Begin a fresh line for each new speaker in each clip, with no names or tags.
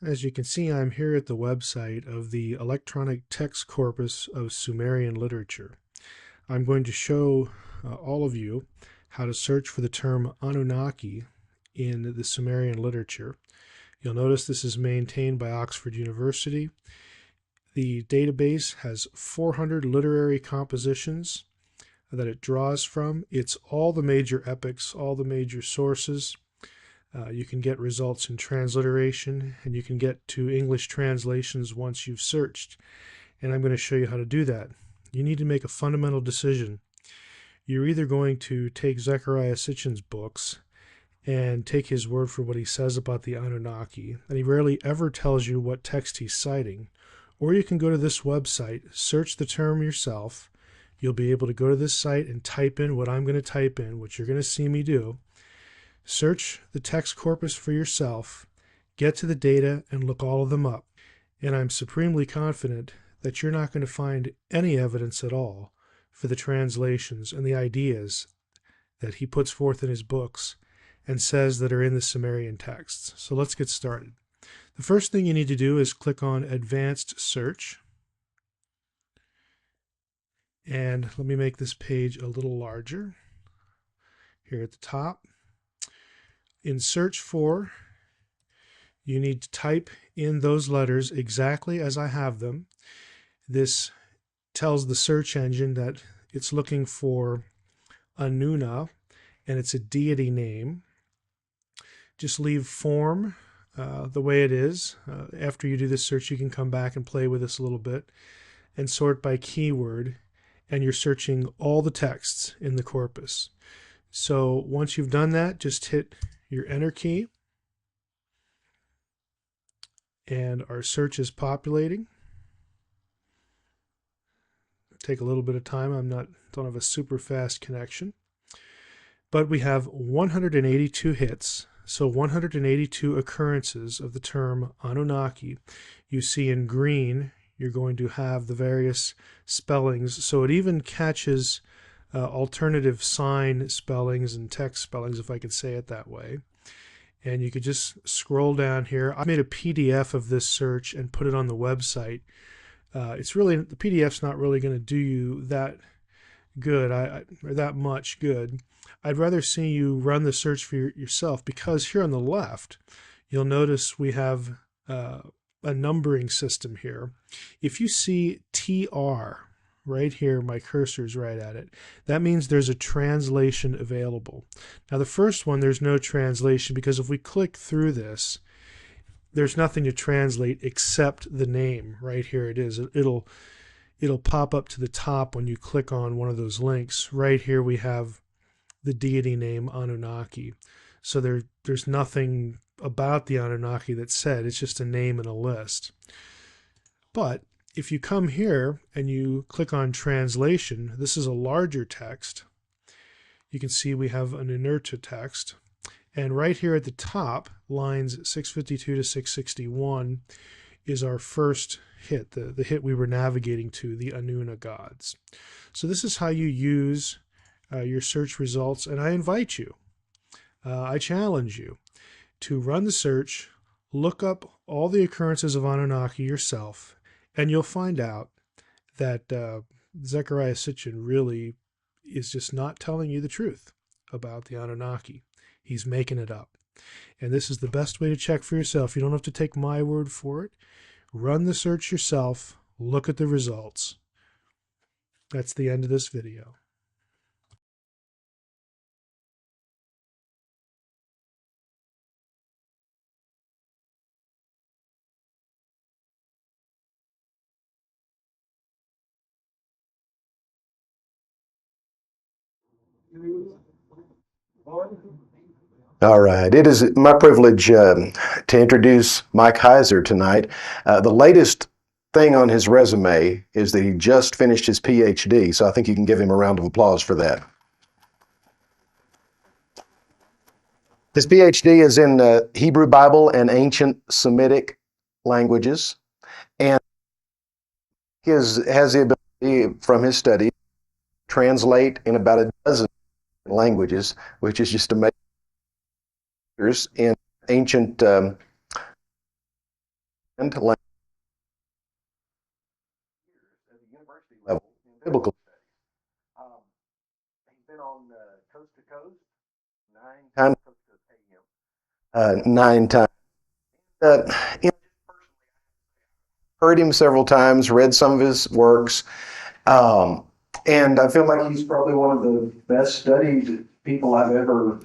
As you can see, I'm here at the website of the Electronic Text Corpus of Sumerian Literature. I'm going to show all of you how to search for the term Anunnaki in the Sumerian literature. You'll notice this is maintained by Oxford University. The database has 400 literary compositions that it draws from. It's all the major epics, all the major sources. You can get results in transliteration, and you can get to English translations once you've searched. And I'm going to show you how to do that. You need to make a fundamental decision. You're either going to take Zechariah Sitchin's books and take his word for what he says about the Anunnaki, and he rarely ever tells you what text he's citing, or you can go to this website, search the term yourself. You'll be able to go to this site and type in what I'm going to type in, which you're going to see me do. Search the text corpus for yourself, get to the data, and look all of them up. And I'm supremely confident that you're not going to find any evidence at all for the translations and the ideas that he puts forth in his books and says that are in the Sumerian texts. So let's get started. The first thing you need to do is click on Advanced Search. And let me make this page a little larger here at the top. In search for, you need to type in those letters exactly as I have them. This tells the search engine that it's looking for Anunna, and it's a deity name. Just leave form the way it is. After you do this search, you can come back and play with this a little bit and sort by keyword, and you're searching all the texts in the corpus. So once you've done that, just hit your enter key, and our search is populating. Take a little bit of time. Don't have a super fast connection, but we have 182 hits, so 182 occurrences of the term Anunnaki. You see in green you're going to have the various spellings, so it even catches alternative sign spellings and text spellings, if I could say it that way. And you could just scroll down here. I made a PDF of this search and put it on the website. The PDF's not really going to do you that good, or that much good. I'd rather see you run the search for yourself, because here on the left, you'll notice we have a numbering system here. If you see TR right here, my cursor's right at it, that means there's a translation available. Now the first one, there's no translation, because if we click through this, there's nothing to translate except the name. Right here it is. It'll pop up to the top when you click on one of those links. Right here we have the deity name Anunnaki. So there's nothing about the Anunnaki that's said. It's just a name in a list. But if you come here and you click on translation, this is a larger text. You can see we have an inerta text. And right here at the top, lines 652 to 661 is our first hit, the hit we were navigating to, the Anunna gods. So this is how you use your search results, and I invite you, I challenge you to run the search, look up all the occurrences of Anunnaki yourself, and you'll find out that Zechariah Sitchin really is just not telling you the truth about the Anunnaki. He's making it up. And this is the best way to check for yourself. You don't have to take my word for it. Run the search yourself. Look at the results. That's the end of this video.
All right. It is my privilege to introduce Mike Heiser tonight. The latest thing on his resume is that he just finished his PhD, so I think you can give him a round of applause for that. His PhD is in Hebrew Bible and ancient Semitic languages, and he has the ability from his study to translate in about a dozen languages, which is just amazing. In ancient and language at the university level in biblical studies. He's been on Coast to Coast 9 times, Coast to Coast AM, 9 times. Uh, you know, heard him several times, read some of his works, um, and I feel like he's probably one of the best studied people I've ever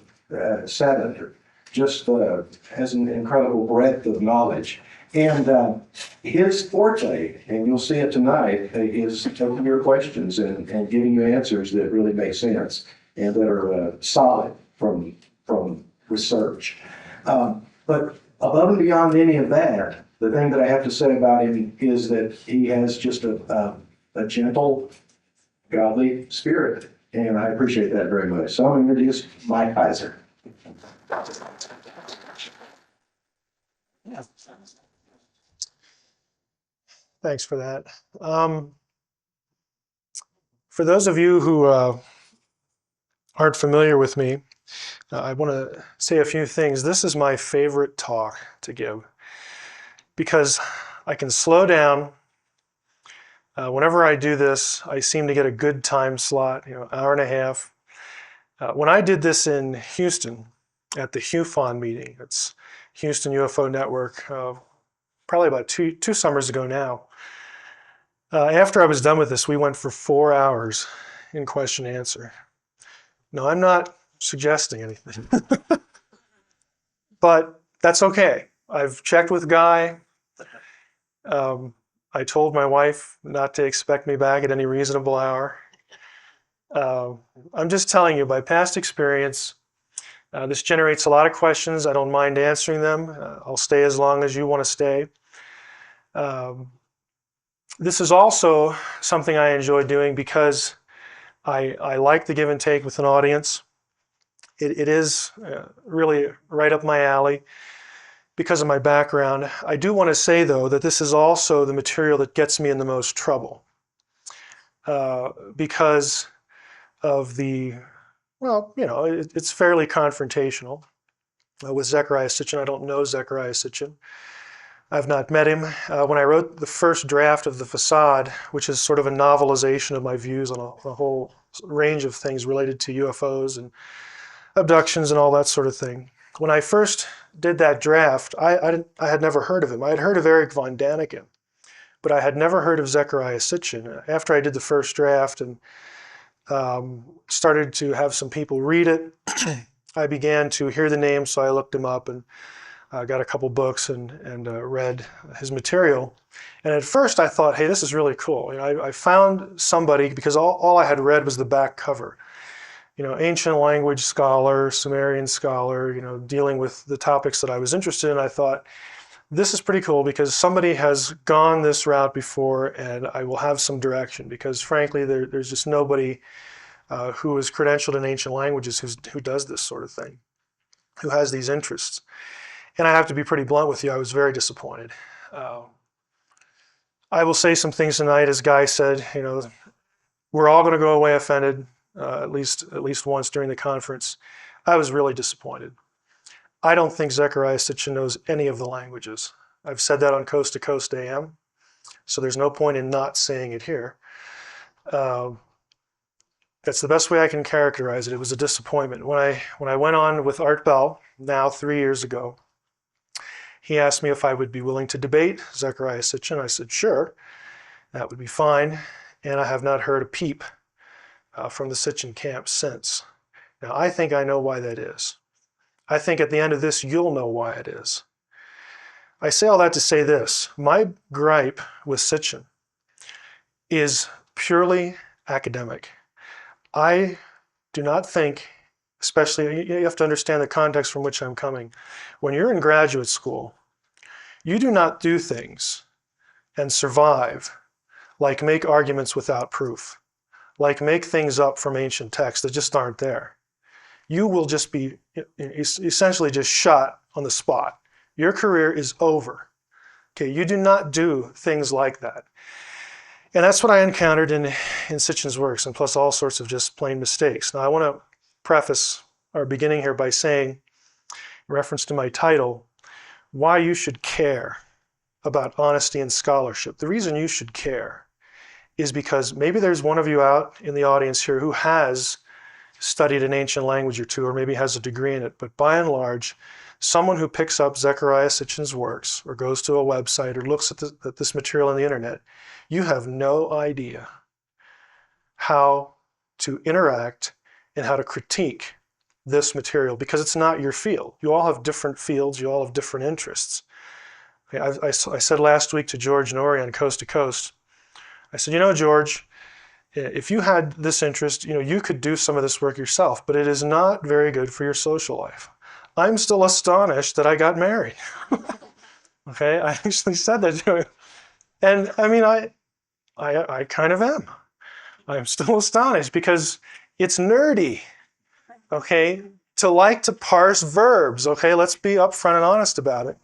sat under. Just has an incredible breadth of knowledge. And his forte, and you'll see it tonight, is taking your questions and giving you answers that really make sense and that are solid from research. But above and beyond any of that, the thing that I have to say about him is that he has just a gentle, godly spirit, and I appreciate that very much. So I'm going to introduce Mike Heiser.
Thanks for that. For those of you who aren't familiar with me, I want to say a few things. This is my favorite talk to give because I can slow down. Whenever I do this, I seem to get a good time slot, hour and a half. When I did this in Houston at the HUFON meeting, it's Houston UFO Network, probably about two summers ago now. After I was done with this, we went for 4 hours in question and answer. No, I'm not suggesting anything, but that's okay. I've checked with Guy. I told my wife not to expect me back at any reasonable hour. I'm just telling you, by past experience, this generates a lot of questions. I don't mind answering them. I'll stay as long as you want to stay. This is also something I enjoy doing because I like the give and take with an audience. It is really right up my alley because of my background. I do want to say, though, that this is also the material that gets me in the most trouble because of it's fairly confrontational. With Zechariah Sitchin, I don't know Zechariah Sitchin. I've not met him. When I wrote the first draft of The Facade, which is sort of a novelization of my views on a whole range of things related to UFOs and abductions and all that sort of thing. When I first did that draft, I had never heard of him. I had heard of Eric von Daniken, but I had never heard of Zechariah Sitchin. After I did the first draft and started to have some people read it, I began to hear the name, so I looked him up and got a couple books and read his material. And at first I thought, hey, this is really cool. I found somebody, because all I had read was the back cover. Ancient language scholar, Sumerian scholar, dealing with the topics that I was interested in. I thought, this is pretty cool because somebody has gone this route before and I will have some direction because frankly, there's just nobody who is credentialed in ancient languages who does this sort of thing, who has these interests. And I have to be pretty blunt with you, I was very disappointed. I will say some things tonight, as Guy said, we're all going to go away offended, at least once during the conference. I was really disappointed. I don't think Zechariah Sitchin knows any of the languages. I've said that on Coast to Coast AM, so there's no point in not saying it here. That's the best way I can characterize it. It was a disappointment. When I went on with Art Bell, now 3 years ago, he asked me if I would be willing to debate Zechariah Sitchin. I said, sure, that would be fine. And I have not heard a peep from the Sitchin camp since. Now, I think I know why that is. I think at the end of this, you'll know why it is. I say all that to say this. My gripe with Sitchin is purely academic. I do not think, especially, you have to understand the context from which I'm coming. When you're in graduate school, you do not do things and survive like make arguments without proof, like make things up from ancient texts that just aren't there. You will just be essentially just shot on the spot. Your career is over. Okay, you do not do things like that. And that's what I encountered in Sitchin's works, and plus all sorts of just plain mistakes. Now, I want to preface our beginning here by saying, in reference to my title, why you should care about honesty and scholarship, the reason you should care is because maybe there's one of you out in the audience here who has studied an ancient language or two, or maybe has a degree in it. But by and large, someone who picks up Zechariah Sitchin's works or goes to a website or looks at this material on the internet, you have no idea how to interact and how to critique this material because it's not your field. You all have different fields. You all have different interests. I said last week to George Norrie on Coast to Coast, I said, George, if you had this interest, you could do some of this work yourself, but it is not very good for your social life. I'm still astonished that I got married. Okay, I actually said that to him. And I mean, I kind of am. I'm still astonished because it's nerdy, okay, to like to parse verbs, okay? Let's be upfront and honest about it.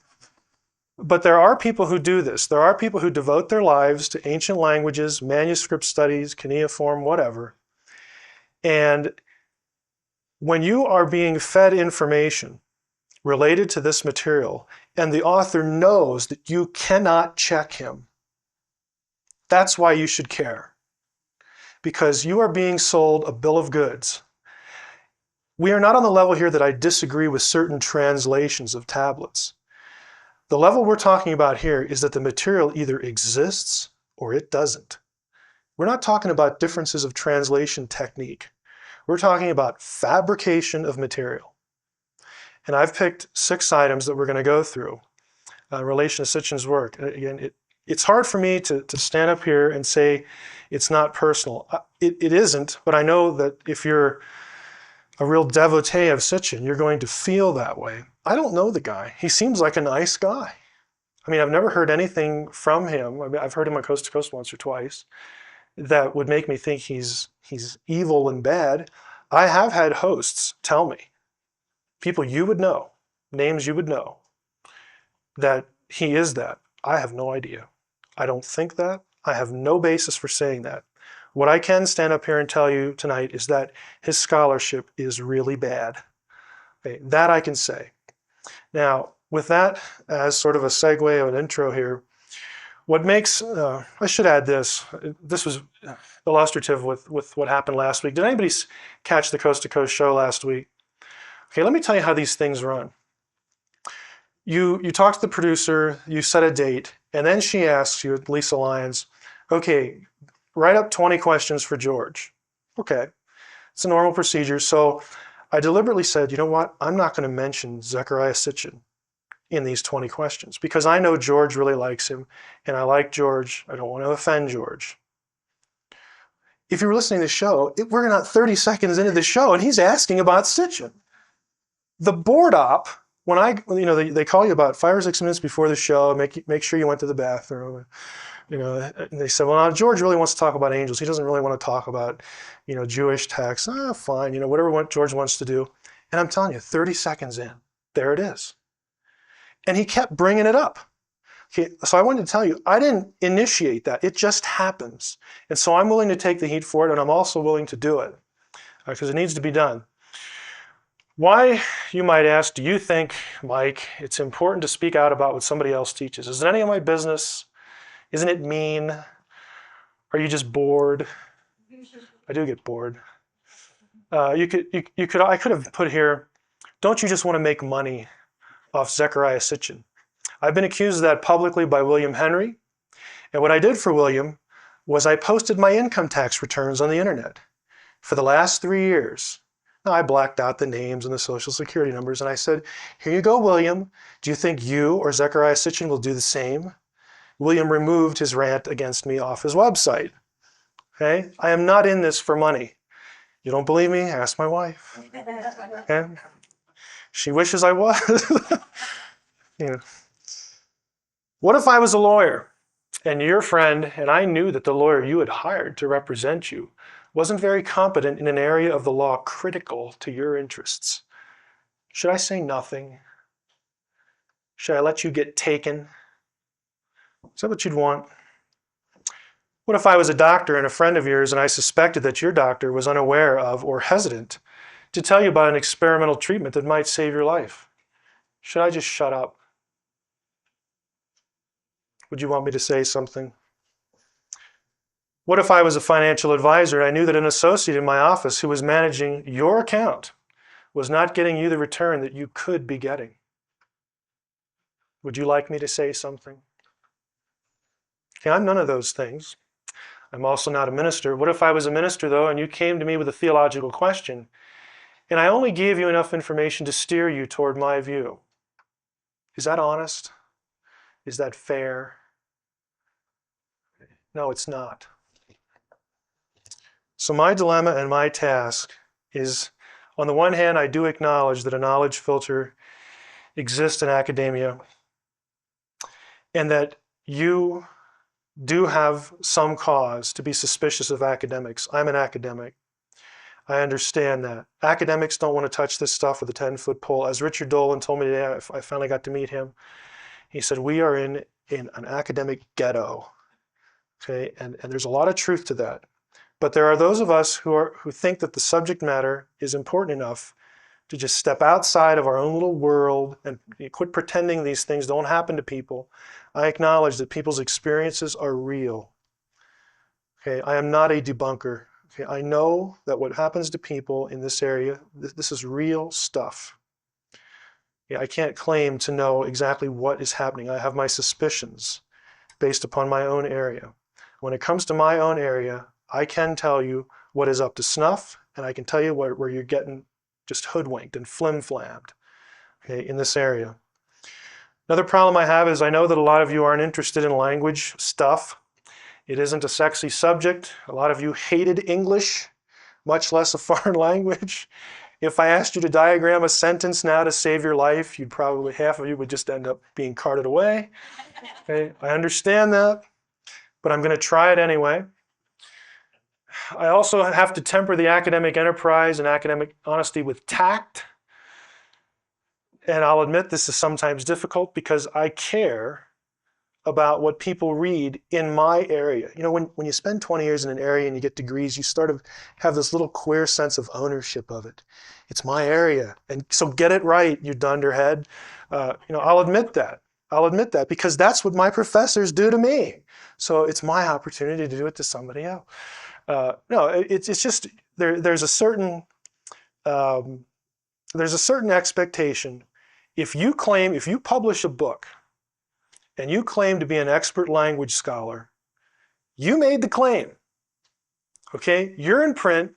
But there are people who do this. There are people who devote their lives to ancient languages, manuscript studies, cuneiform, whatever. And when you are being fed information related to this material, and the author knows that you cannot check him, that's why you should care. Because you are being sold a bill of goods. We are not on the level here that I disagree with certain translations of tablets. The level we're talking about here is that the material either exists or it doesn't. We're not talking about differences of translation technique. We're talking about fabrication of material. And I've picked 6 items that we're going to go through in relation to Sitchin's work. Again, it's hard for me to stand up here and say it's not personal. It isn't, but I know that if you're a real devotee of Sitchin, you're going to feel that way. I don't know the guy. He seems like a nice guy. I mean, I've never heard anything from him. I mean, I've heard him on Coast to Coast once or twice that would make me think he's evil and bad. I have had hosts tell me, people you would know, names you would know, that he is that. I have no idea. I don't think that. I have no basis for saying that. What I can stand up here and tell you tonight is that his scholarship is really bad. Okay, that I can say. Now, with that as sort of a segue of an intro here, what makes, I should add this. This was illustrative with what happened last week. Did anybody catch the Coast to Coast show last week? Okay, let me tell you how these things run. You talk to the producer, you set a date, and then she asks you, Lisa Lyons, okay, write up 20 questions for George. Okay, it's a normal procedure. So I deliberately said, you know what? I'm not going to mention Zechariah Sitchin in these 20 questions because I know George really likes him and I like George. I don't want to offend George. If you were listening to the show, we're not 30 seconds into the show and he's asking about Sitchin. The board op, when they call you about 5 or 6 minutes before the show, make sure you went to the bathroom. And they said, well, George really wants to talk about angels. He doesn't really want to talk about, Jewish texts. Fine, whatever George wants to do. And I'm telling you, 30 seconds in, there it is. And he kept bringing it up. Okay, so I wanted to tell you, I didn't initiate that. It just happens. And so I'm willing to take the heat for it, and I'm also willing to do it because it needs to be done. Why, you might ask, do you think, Mike, it's important to speak out about what somebody else teaches? Is it any of my business? Isn't it mean? Are you just bored? I do get bored. I could have put here, don't you just want to make money off Zechariah Sitchin? I've been accused of that publicly by William Henry. And what I did for William was I posted my income tax returns on the internet for the last 3 years. Now, I blacked out the names and the social security numbers, and I said, here you go, William. Do you think you or Zechariah Sitchin will do the same? William removed his rant against me off his website. Okay? I am not in this for money. You don't believe me? Ask my wife. Okay? She wishes I was. What if I was a lawyer and your friend, and I knew that the lawyer you had hired to represent you wasn't very competent in an area of the law critical to your interests? Should I say nothing? Should I let you get taken? Is that what you'd want? What if I was a doctor and a friend of yours and I suspected that your doctor was unaware of or hesitant to tell you about an experimental treatment that might save your life? Should I just shut up? Would you want me to say something? What if I was a financial advisor and I knew that an associate in my office who was managing your account was not getting you the return that you could be getting? Would you like me to say something? Okay, I'm none of those things. I'm also not a minister. What if I was a minister, though, and you came to me with a theological question, and I only gave you enough information to steer you toward my view? Is that honest? Is that fair? No, it's not. So my dilemma and my task is, on the one hand, I do acknowledge that a knowledge filter exists in academia, and that you do have some cause to be suspicious of academics. I'm an academic. I understand that. Academics don't want to touch this stuff with a 10-foot pole. As Richard Dolan told me today, I finally got to meet him. He said, we are in an academic ghetto. Okay, and there's a lot of truth to that. But there are those of us who think that the subject matter is important enough to just step outside of our own little world and quit pretending these things don't happen to people. I acknowledge that people's experiences are real. Okay, I am not a debunker. Okay, I know that what happens to people in this area, this is real stuff. Yeah, I can't claim to know exactly what is happening. I have my suspicions based upon my own area. When it comes to my own area, I can tell you what is up to snuff, and I can tell you where you're getting just hoodwinked and flim-flammed, okay, in this area. Another problem I have is I know that a lot of you aren't interested in language stuff. It isn't a sexy subject. A lot of you hated English, much less a foreign language. If I asked you to diagram a sentence now to save your life, you'd probably, half of you would just end up being carted away. Okay, I understand that, but I'm going to try it anyway. I also have to temper the academic enterprise and academic honesty with tact. And I'll admit this is sometimes difficult because I care about what people read in my area. You know, when you spend 20 years in an area and you get degrees, you start to have this little queer sense of ownership of it. It's my area. And so get it right, you dunderhead. I'll admit that. I'll admit that because that's what my professors do to me. So it's my opportunity to do it to somebody else. It's just there's a certain expectation. If you publish a book and you claim to be an expert language scholar, you made the claim. Okay, you're in print.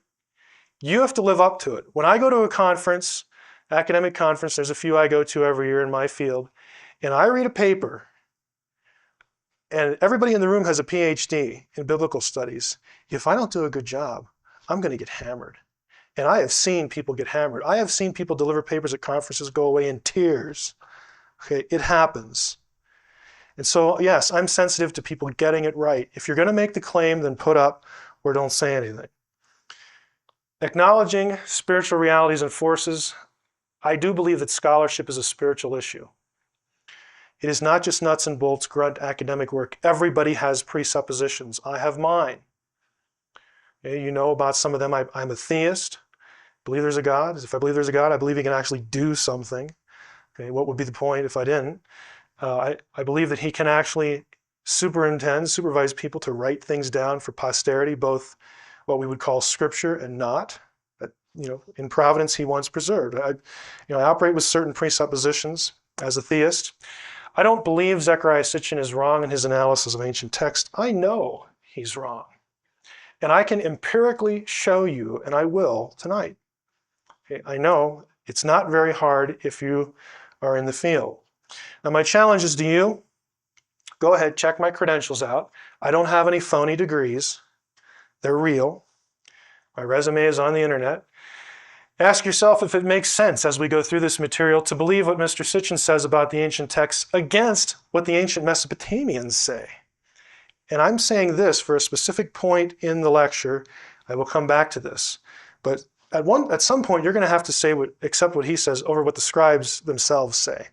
You have to live up to it. When I go to a conference, academic conference, there's a few I go to every year in my field, and I read a paper, and everybody in the room has a PhD in biblical studies. If I don't do a good job, I'm going to get hammered. And I have seen people get hammered. I have seen people deliver papers at conferences go away in tears. Okay, it happens. And so, yes, I'm sensitive to people getting it right. If you're going to make the claim, then put up or don't say anything. Acknowledging spiritual realities and forces, I do believe that scholarship is a spiritual issue. It is not just nuts and bolts, grunt academic work. Everybody has presuppositions. I have mine. Okay, you know about some of them. I'm a theist. Believe there's a God. If I believe there's a God, I believe he can actually do something. Okay, what would be the point if I didn't? I believe that he can actually supervise people to write things down for posterity, both what we would call scripture and not. That, in providence, he wants preserved. I operate with certain presuppositions as a theist. I don't believe Zechariah Sitchin is wrong in his analysis of ancient text. I know he's wrong. And I can empirically show you, and I will tonight. Okay, I know it's not very hard if you are in the field. Now, my challenge is to you, go ahead, check my credentials out. I don't have any phony degrees. They're real. My resume is on the internet. Ask yourself if it makes sense as we go through this material to believe what Mr. Sitchin says about the ancient texts against what the ancient Mesopotamians say. And I'm saying this for a specific point in the lecture. I will come back to this. But at some point, you're going to have to accept what he says over what the scribes themselves say.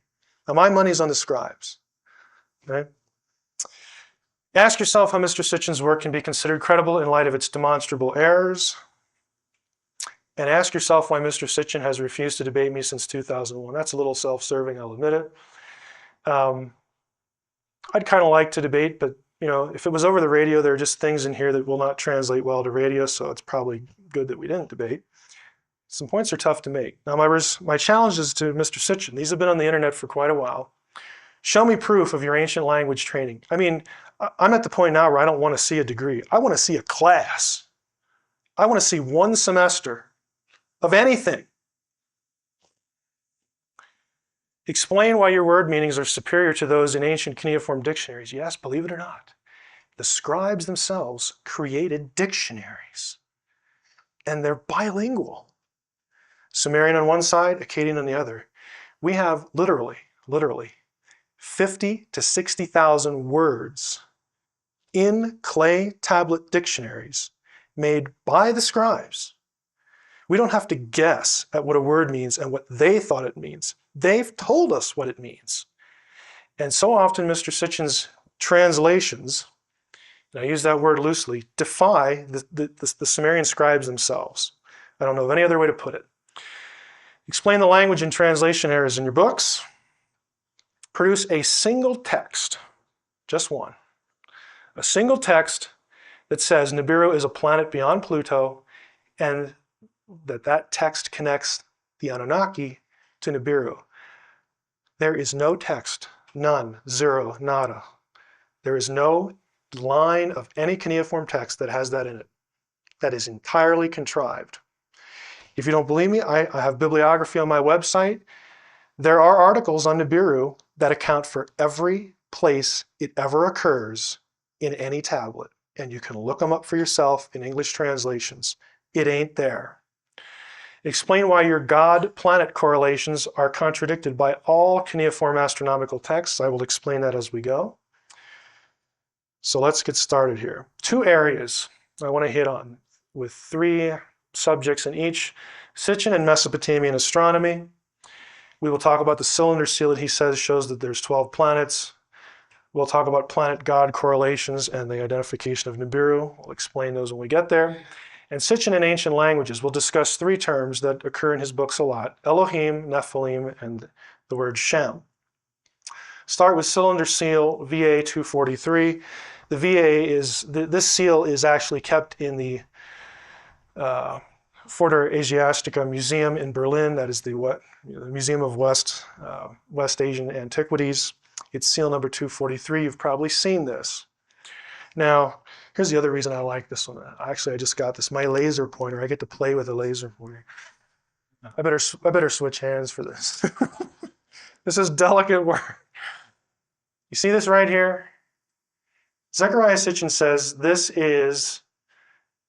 Now, my money's on the scribes. Okay? Ask yourself how Mr. Sitchin's work can be considered credible in light of its demonstrable errors. And ask yourself why Mr. Sitchin has refused to debate me since 2001. That's a little self-serving, I'll admit it. I'd kind of like to debate, but if it was over the radio, there are just things in here that will not translate well to radio, so it's probably good that we didn't debate. Some points are tough to make. Now, my challenge is to Mr. Sitchin. These have been on the internet for quite a while. Show me proof of your ancient language training. I mean, I'm at the point now where I don't want to see a degree. I want to see a class. I want to see one semester of anything. Explain why your word meanings are superior to those in ancient cuneiform dictionaries. Yes, believe it or not, the scribes themselves created dictionaries, and they're bilingual. Sumerian on one side, Akkadian on the other. We have literally 50 to 60,000 words in clay tablet dictionaries made by the scribes. We don't have to guess at what a word means and what they thought it means. They've told us what it means. And so often Mr. Sitchin's translations, and I use that word loosely, defy the Sumerian scribes themselves. I don't know of any other way to put it. Explain the language and translation errors in your books. Produce a single text, just one, a single text that says Nibiru is a planet beyond Pluto, and that text connects the Anunnaki to Nibiru. There is no text, none, zero, nada. There is no line of any cuneiform text that has that in it. That is entirely contrived. If you don't believe me, I have bibliography on my website. There are articles on Nibiru that account for every place it ever occurs in any tablet. And you can look them up for yourself in English translations. It ain't there. Explain why your God-planet correlations are contradicted by all cuneiform astronomical texts. I will explain that as we go. So let's get started here. Two areas I want to hit on with 3 subjects in each: Sitchin and Mesopotamian astronomy. We will talk about the cylinder seal that he says shows that there's 12 planets. We'll talk about planet-God correlations and the identification of Nibiru. We'll explain those when we get there. And Sitchin in ancient languages, we'll discuss 3 terms that occur in his books a lot: Elohim, Nephilim, and the word Shem. Start with cylinder seal VA 243. The VA is, this seal is actually kept in the Forter Asiatica Museum in Berlin. That is the Museum of West Asian Antiquities. It's seal number 243. You've probably seen this. Now, here's the other reason I like this one. Actually, I just got this. My laser pointer. I get to play with a laser pointer. I better switch hands for this. This is delicate work. You see this right here? Zechariah Sitchin says this is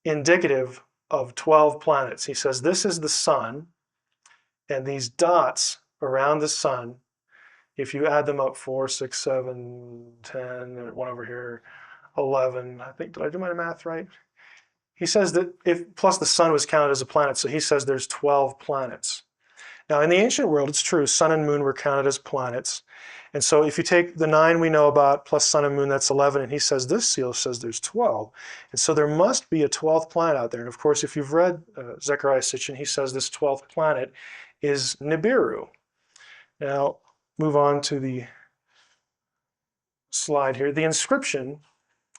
indicative of 12 planets. He says this is the sun, and these dots around the sun, if you add them up, 4, 6, 7, 10, one over here, 11, I think, did I do my math right? He says that plus the sun was counted as a planet, so he says there's 12 planets. Now, in the ancient world, it's true, sun and moon were counted as planets. And so if you take the 9 we know about plus sun and moon, that's 11, and he says this seal says there's 12. And so there must be a 12th planet out there. And of course, if you've read Zechariah Sitchin, he says this 12th planet is Nibiru. Now, move on to the slide here. The inscription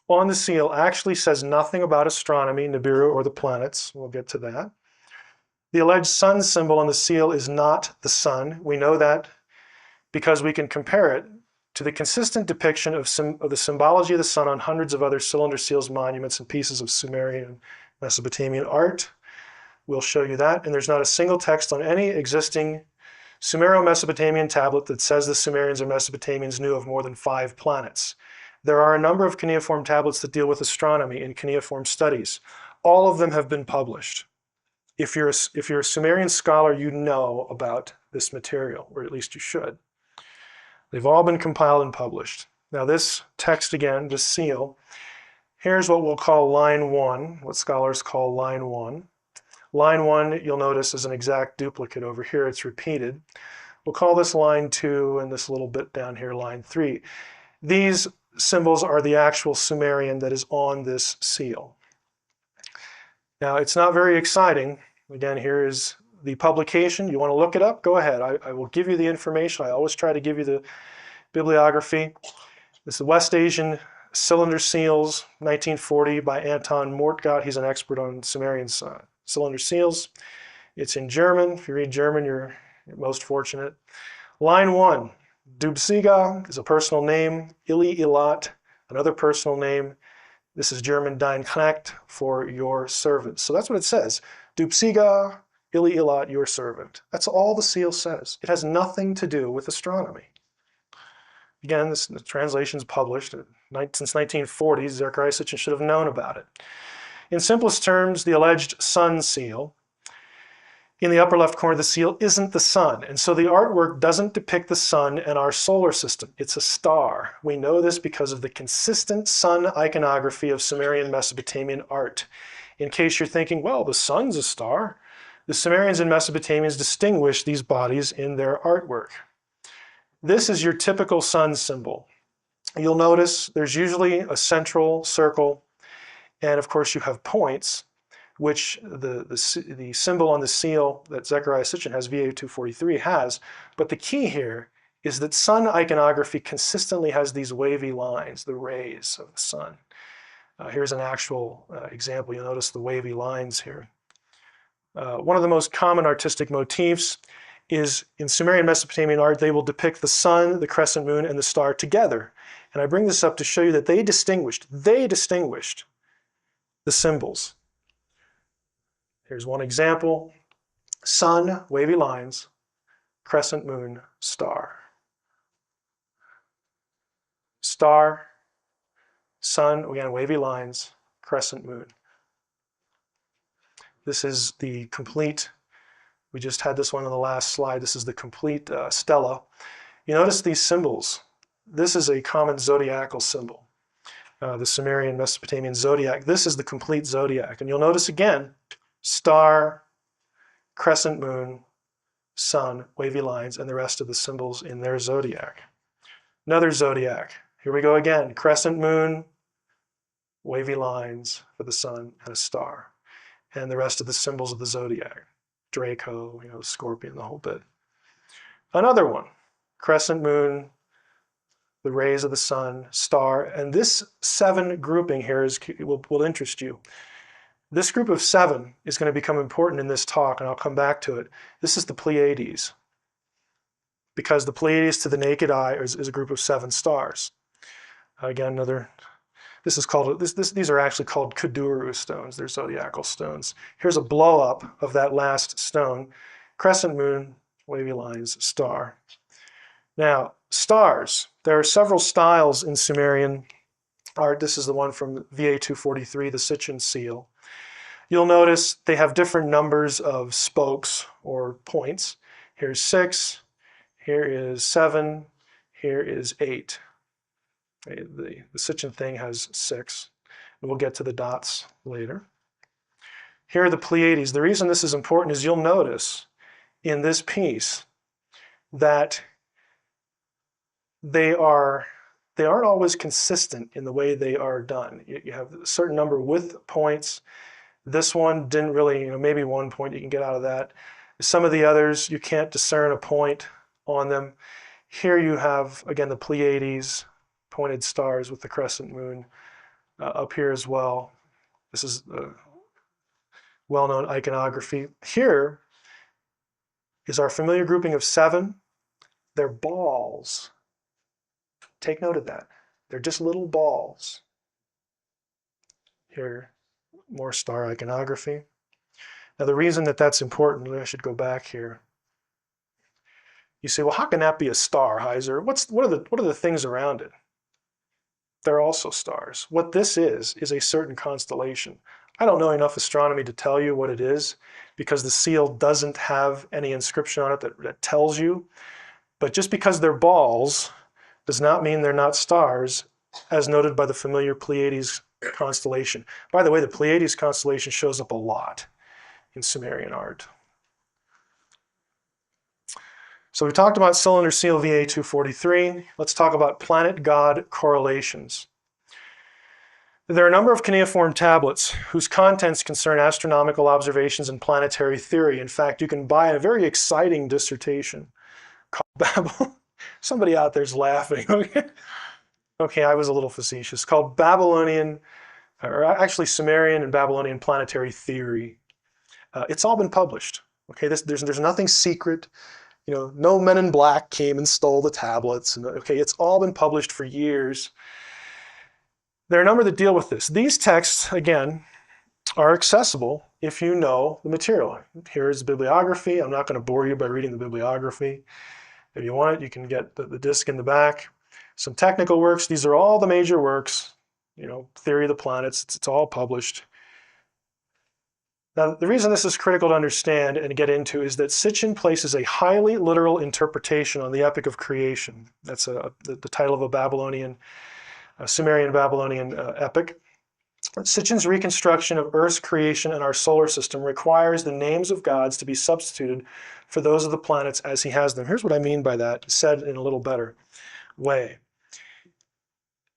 on the seal actually says nothing about astronomy, Nibiru, or the planets. We'll get to that. The alleged sun symbol on the seal is not the sun. We know that because we can compare it to the consistent depiction of the symbology of the sun on hundreds of other cylinder seals, monuments, and pieces of Sumerian and Mesopotamian art. We'll show you that. And there's not a single text on any existing Sumero-Mesopotamian tablet that says the Sumerians or Mesopotamians knew of more than 5 planets. There are a number of cuneiform tablets that deal with astronomy and cuneiform studies. All of them have been published. If you're a Sumerian scholar, you know about this material, or at least you should. They've all been compiled and published. Now this text again, this seal, here's what we'll call line 1, what scholars call line 1. Line 1, you'll notice, is an exact duplicate over here. It's repeated. We'll call this line 2, and this little bit down here, line 3. These symbols are the actual Sumerian that is on this seal. Now, it's not very exciting. Again, here is the publication. You want to look it up? Go ahead. I will give you the information. I always try to give you the bibliography. This is West Asian cylinder seals, 1940 by Anton Mortgott. He's an expert on Sumerian cylinder seals. It's in German. If you read German, you're most fortunate. Line 1, Dubsiga is a personal name. Ili Ilat, another personal name. This is German Dein Knecht, for your servant. So that's what it says. Dubsiga, Ili Ilat, your servant. That's all the seal says. It has nothing to do with astronomy. Again, the translation's published since 1940. Zechariah Sitchin should have known about it. In simplest terms, the alleged sun seal in the upper left corner of the seal isn't the sun. And so the artwork doesn't depict the sun and our solar system. It's a star. We know this because of the consistent sun iconography of Sumerian Mesopotamian art. In case you're thinking, well, the sun's a star, the Sumerians and Mesopotamians distinguished these bodies in their artwork. This is your typical sun symbol. You'll notice there's usually a central circle, and of course you have points, which the symbol on the seal that Zechariah Sitchin has, VA243, has. But the key here is that sun iconography consistently has these wavy lines, the rays of the sun. Here's an actual example. You'll notice the wavy lines here. One of the most common artistic motifs is in Sumerian Mesopotamian art, they will depict the sun, the crescent moon, and the star together. And I bring this up to show you that they distinguished the symbols. Here's one example. Sun, wavy lines, crescent moon, star. Star, sun, again, wavy lines, crescent moon. This is the complete, we just had this one on the last slide. This is the complete stela. You notice these symbols. This is a common zodiacal symbol, the Sumerian Mesopotamian zodiac. This is the complete zodiac. And you'll notice again, star, crescent moon, sun, wavy lines, and the rest of the symbols in their zodiac. Another zodiac. Here we go again. Crescent moon, wavy lines for the sun, and a star. And the rest of the symbols of the zodiac. Draco, scorpion, the whole bit. Another one. Crescent moon, the rays of the sun, star. And this 7 grouping here will interest you. This group of 7 is going to become important in this talk, and I'll come back to it. This is the Pleiades, because the Pleiades to the naked eye is a group of 7 stars. Again, these are actually called Kuduru stones. They're zodiacal stones. Here's a blow-up of that last stone. Crescent moon, wavy lines, star. Now, stars. There are several styles in Sumerian art. This is the one from VA243, the Sitchin seal. You'll notice they have different numbers of spokes or points. Here's 6, here is 7, here is 8. The Sitchin thing has 6. And we'll get to the dots later. Here are the Pleiades. The reason this is important is you'll notice in this piece that they aren't always consistent in the way they are done. You have a certain number with points. This one didn't really, maybe 1 point you can get out of that. Some of the others, you can't discern a point on them. Here you have, again, the Pleiades, pointed stars with the crescent moon up here as well. This is well-known iconography. Here is our familiar grouping of 7. They're balls. Take note of that. They're just little balls. Here, more star iconography. Now the reason that that's important, I should go back here. You say, well, how can that be a star, Heiser? What are the things around it? They're also stars. What this is a certain constellation. I don't know enough astronomy to tell you what it is because the seal doesn't have any inscription on it that tells you. But just because they're balls does not mean they're not stars, as noted by the familiar Pleiades constellation. By the way, the Pleiades constellation shows up a lot in Sumerian art. So we talked about cylinder seal VA243. Let's talk about planet-god correlations. There are a number of cuneiform tablets whose contents concern astronomical observations and planetary theory. In fact, you can buy a very exciting dissertation called Babel. Somebody out there's laughing. Okay. Okay, I was a little facetious. Called Babylonian, or actually Sumerian and Babylonian planetary theory. It's all been published. Okay, there's nothing secret. You know, no men in black came and stole the tablets. And, okay, it's all been published for years. There are a number that deal with this. These texts, again, are accessible if you know the material. Here's bibliography. I'm not going to bore you by reading the bibliography. If you want it, you can get the disc in the back. Some technical works. These are all the major works. You know, Theory of the Planets. It's all published. Now, the reason this is critical to understand and get into is that Sitchin places a highly literal interpretation on the epic of creation. That's the title of a Babylonian, Sumerian Babylonian epic. Sitchin's reconstruction of Earth's creation and our solar system requires the names of gods to be substituted for those of the planets as he has them. Here's what I mean by that, said in a little better way.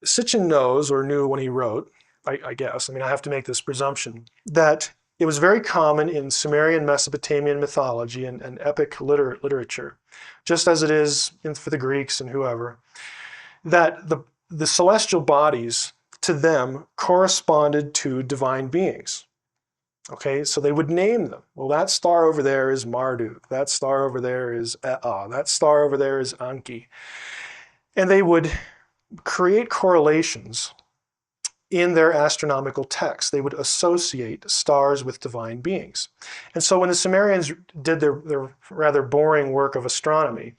Sitchin knows, or knew when he wrote, I guess, I mean, I have to make this presumption, that it was very common in Sumerian Mesopotamian mythology and epic literature, just as it is for the Greeks and whoever, that the celestial bodies to them corresponded to divine beings. Okay, so they would name them. Well, that star over there is Marduk. That star over there is Ea. That star over there is Anki. And they would create correlations in their astronomical texts. They would associate stars with divine beings. And so when the Sumerians did their rather boring work of astronomy,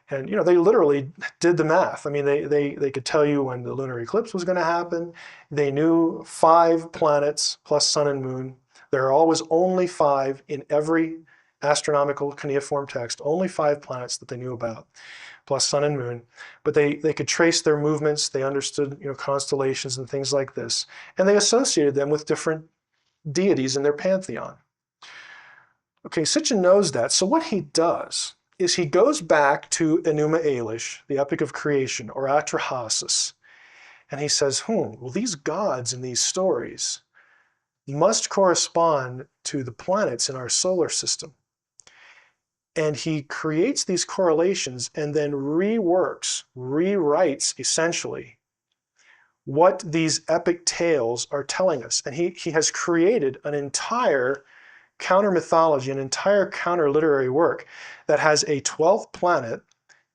and you know, they literally did the math. I mean, they could tell you when the lunar eclipse was going to happen. They knew 5 planets plus sun and moon. There are always only 5 in every astronomical cuneiform text, only 5 planets that they knew about, plus sun and moon. But they could trace their movements. They understood, you know, constellations and things like this. And they associated them with different deities in their pantheon. Okay, Sitchin knows that. So what he does is he goes back to Enuma Elish, the epic of creation, or Atrahasis, and he says, well, these gods in these stories must correspond to the planets in our solar system. And he creates these correlations and then rewrites essentially what these epic tales are telling us. And he has created an entire counter mythology, an entire counter literary work that has a 12th planet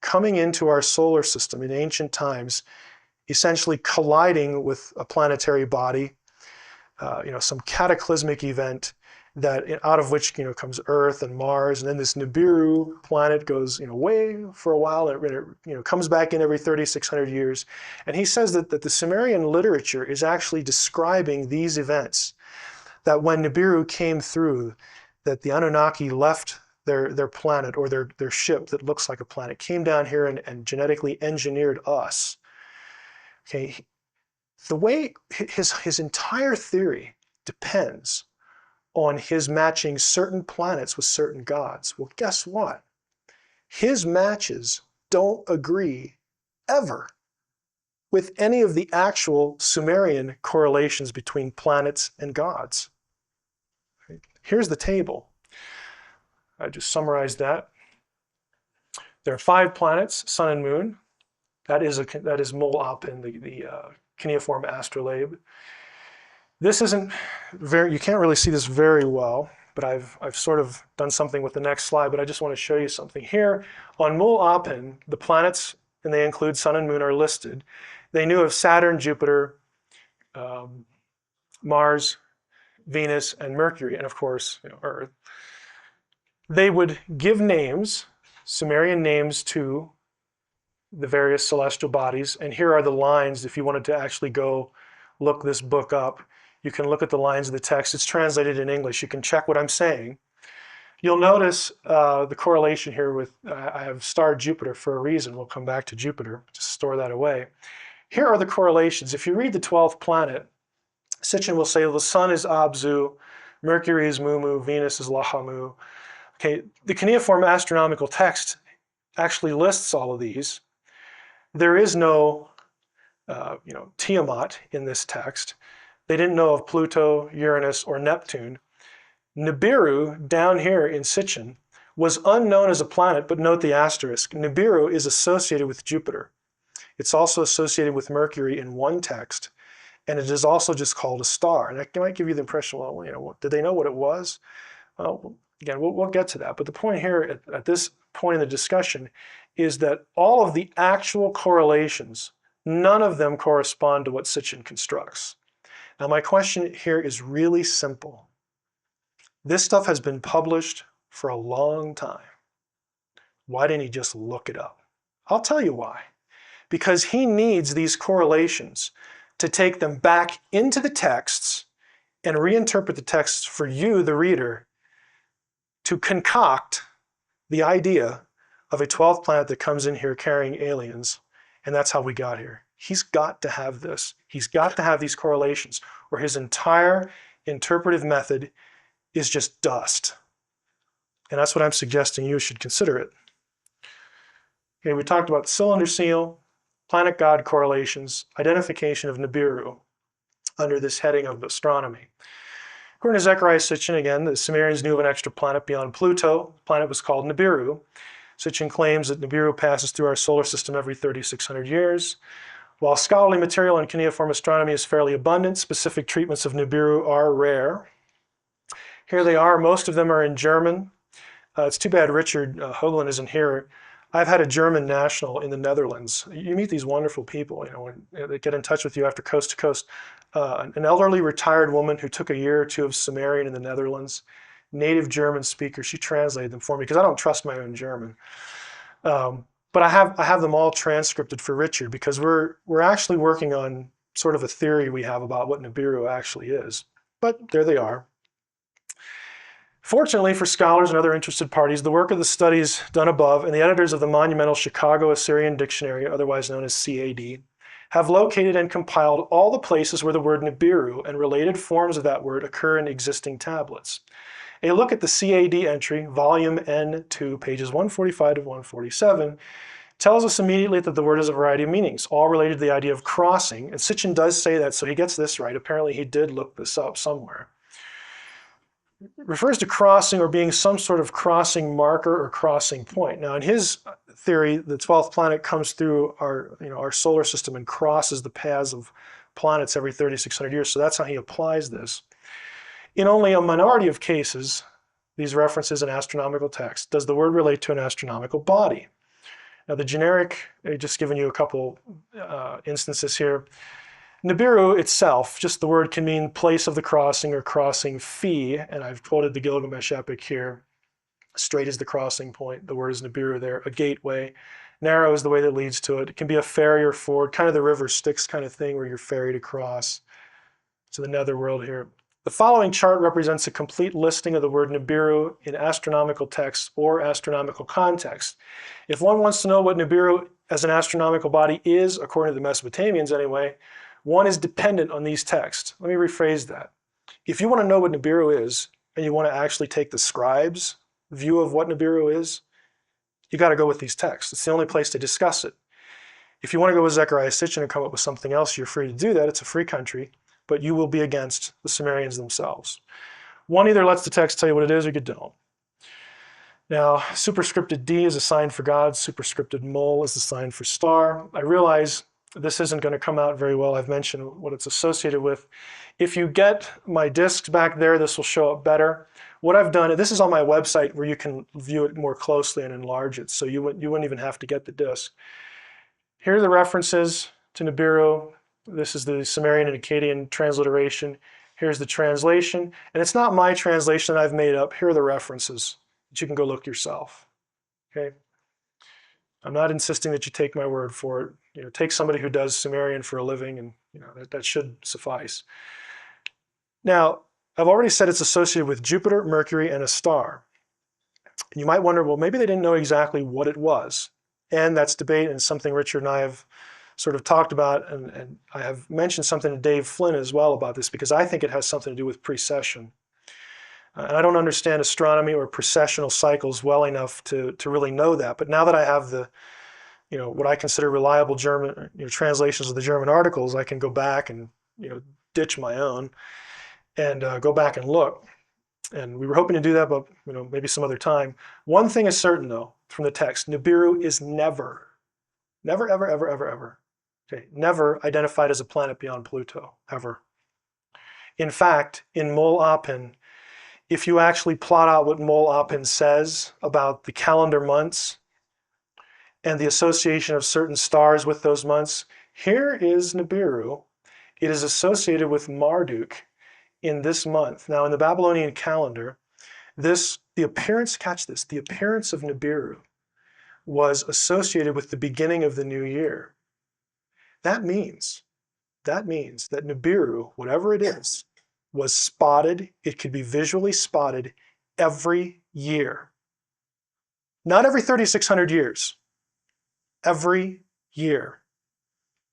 coming into our solar system in ancient times, essentially colliding with a planetary body, you know, some cataclysmic event that out of which, you know, comes Earth and Mars, and then this Nibiru planet goes, you know, away for a while, and it you know, comes back in every 3,600 years. And he says that the Sumerian literature is actually describing these events, that when Nibiru came through, that the Anunnaki left their planet, or their ship that looks like a planet, came down here and genetically engineered us. Okay, the way his entire theory depends on his matching certain planets with certain gods. Well, guess what? His matches don't agree ever with any of the actual Sumerian correlations between planets and gods. Here's the table. I just summarized that. There are 5 planets, sun and moon. That is Mol Apen, the cuneiform astrolabe. This isn't very, you can't really see this very well, but I've sort of done something with the next slide, but I just want to show you something. Here on Mol Apen, the planets, and they include sun and moon, are listed. They knew of Saturn, Jupiter, Mars, Venus, and Mercury, and of course, you know, Earth. They would give names, Sumerian names, to the various celestial bodies. And here are the lines. If you wanted to actually go look this book up, you can look at the lines of the text. It's translated in English. You can check what I'm saying. You'll notice the correlation here with, I have star Jupiter for a reason. We'll come back to Jupiter, just store that away. Here are the correlations. If you read the 12th planet, Sitchin will say, well, the sun is Abzu, Mercury is Mumu, Venus is Lahamu. Okay, the cuneiform astronomical text actually lists all of these. There is no, you know, Tiamat in this text. They didn't know of Pluto, Uranus, or Neptune. Nibiru, down here in Sitchin, was unknown as a planet, but note the asterisk. Nibiru is associated with Jupiter. It's also associated with Mercury in one text, and it is also just called a star. And that might give you the impression, well, did they know what it was? Well, again, we'll get to that. But the point here at this point in the discussion is that all of the actual correlations, none of them correspond to what Sitchin constructs. Now, my question here is really simple. This stuff has been published for a long time. Why didn't he just look it up? I'll tell you why. Because he needs these correlations to take them back into the texts and reinterpret the texts for you, the reader, to concoct the idea of a 12th planet that comes in here carrying aliens. And that's how we got here. He's got to have this. He's got to have these correlations, or his entire interpretive method is just dust. And that's what I'm suggesting you should consider it. Okay, we talked about the cylinder seal, planet god correlations, identification of Nibiru under this heading of astronomy. According to Zechariah Sitchin, again, the Sumerians knew of an extra planet beyond Pluto. The planet was called Nibiru. Sitchin claims that Nibiru passes through our solar system every 3,600 years. While scholarly material in cuneiform astronomy is fairly abundant, specific treatments of Nibiru are rare. Here they are. Most of them are in German. It's too bad Richard Hoagland isn't here. I've had a German national in the Netherlands. You meet these wonderful people, when they get in touch with you after coast to coast. An elderly retired woman who took a year or two of Sumerian in the Netherlands, native German speaker. She translated them for me because I don't trust my own German. But I have them all transcripted for Richard because we're actually working on sort of a theory we have about what Nibiru actually is. But there they are. Fortunately for scholars and other interested parties, the work of the studies done above and the editors of the monumental Chicago Assyrian Dictionary, otherwise known as CAD, have located and compiled all the places where the word Nibiru and related forms of that word occur in existing tablets. A look at the CAD entry, volume N2, pages 145 to 147, tells us immediately that the word has a variety of meanings, all related to the idea of crossing. And Sitchin does say that, so he gets this right. Apparently he did look this up somewhere. It refers to crossing or being some sort of crossing marker or crossing point. Now, in his theory, the 12th planet comes through our solar system and crosses the paths of planets every 3,600 years. So that's how he applies this. In only a minority of cases, these references in astronomical text, does the word relate to an astronomical body. Now, the generic, I've just given you a couple instances here. Nibiru itself, just the word, can mean place of the crossing or crossing fee, and I've quoted the Gilgamesh epic here. Straight is the crossing point, the word is Nibiru there. A gateway, narrow is the way that leads to it. It can be a ferry or ford, kind of the river Styx kind of thing where you're ferried across to the netherworld here. The following chart represents a complete listing of the word Nibiru in astronomical text or astronomical context. If one wants to know what Nibiru as an astronomical body is, according to the Mesopotamians anyway, one is dependent on these texts. Let me rephrase that. If you want to know what Nibiru is, and you want to actually take the scribes' view of what Nibiru is, you got to go with these texts. It's the only place to discuss it. If you want to go with Zechariah Sitchin and come up with something else, you're free to do that. It's a free country, but you will be against the Sumerians themselves. One either lets the text tell you what it is or you don't. Now, superscripted D is a sign for God. Superscripted mul is the sign for star. I realize this isn't going to come out very well. I've mentioned what it's associated with. If you get my discs back there, this will show up better. What I've done, this is on my website where you can view it more closely and enlarge it, so you wouldn't even have to get the disc. Here are the references to Nibiru. This is the Sumerian and Akkadian transliteration. Here's the translation. And it's not my translation that I've made up. Here are the references that you can go look yourself. Okay? I'm not insisting that you take my word for it. Take somebody who does Sumerian for a living, and that should suffice. Now, I've already said it's associated with Jupiter, Mercury, and a star. And you might wonder, well, maybe they didn't know exactly what it was. And that's debate, and something Richard and I have sort of talked about, and I have mentioned something to Dave Flynn as well about this, because I think it has something to do with precession. And I don't understand astronomy or precessional cycles well enough to really know that. But now that I have the, what I consider reliable German translations of the German articles, I can go back and ditch my own and go back and look. And we were hoping to do that, but maybe some other time. One thing is certain though, from the text: Nibiru is never, ever, ever, ever, ever Okay, never identified as a planet beyond Pluto, ever. In fact, in Mol Apen, if you actually plot out what Mol Apen says about the calendar months and the association of certain stars with those months, here is Nibiru. It is associated with Marduk in this month. Now, in the Babylonian calendar, the appearance, catch this, the appearance of Nibiru was associated with the beginning of the new year. That means that Nibiru, whatever it is, was spotted. It could be visually spotted every year. Not every 3,600 years, every year.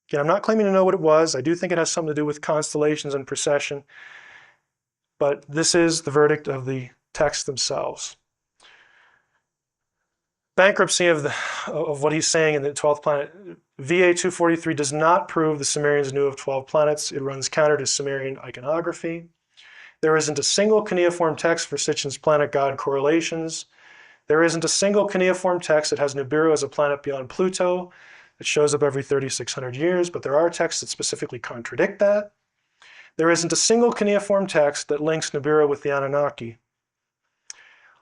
Again, I'm not claiming to know what it was. I do think it has something to do with constellations and precession, but this is the verdict of the texts themselves. Bankruptcy of what he's saying in the 12th planet. VA 243 does not prove the Sumerians knew of 12 planets. It runs counter to Sumerian iconography. There isn't a single cuneiform text for Sitchin's planet god correlations. There isn't a single cuneiform text that has Nibiru as a planet beyond Pluto. It shows up every 3,600 years, but there are texts that specifically contradict that. There isn't a single cuneiform text that links Nibiru with the Anunnaki.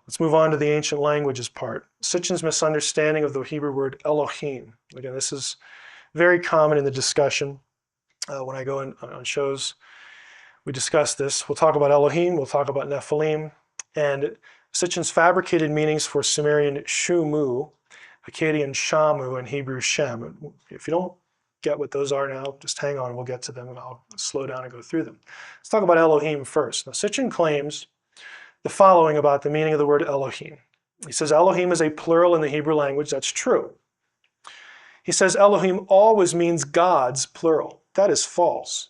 Let's move on to the ancient languages part. Sitchin's misunderstanding of the Hebrew word Elohim. Again, this is very common in the discussion. When I go on shows, we discuss this. We'll talk about Elohim, we'll talk about Nephilim, and Sitchin's fabricated meanings for Sumerian Shumu, Akkadian Shamu, and Hebrew Shem. If you don't get what those are now, just hang on, we'll get to them and I'll slow down and go through them. Let's talk about Elohim first. Now, Sitchin claims the following about the meaning of the word Elohim. He says Elohim is a plural in the Hebrew language. That's true. He says Elohim always means gods, plural. That is false.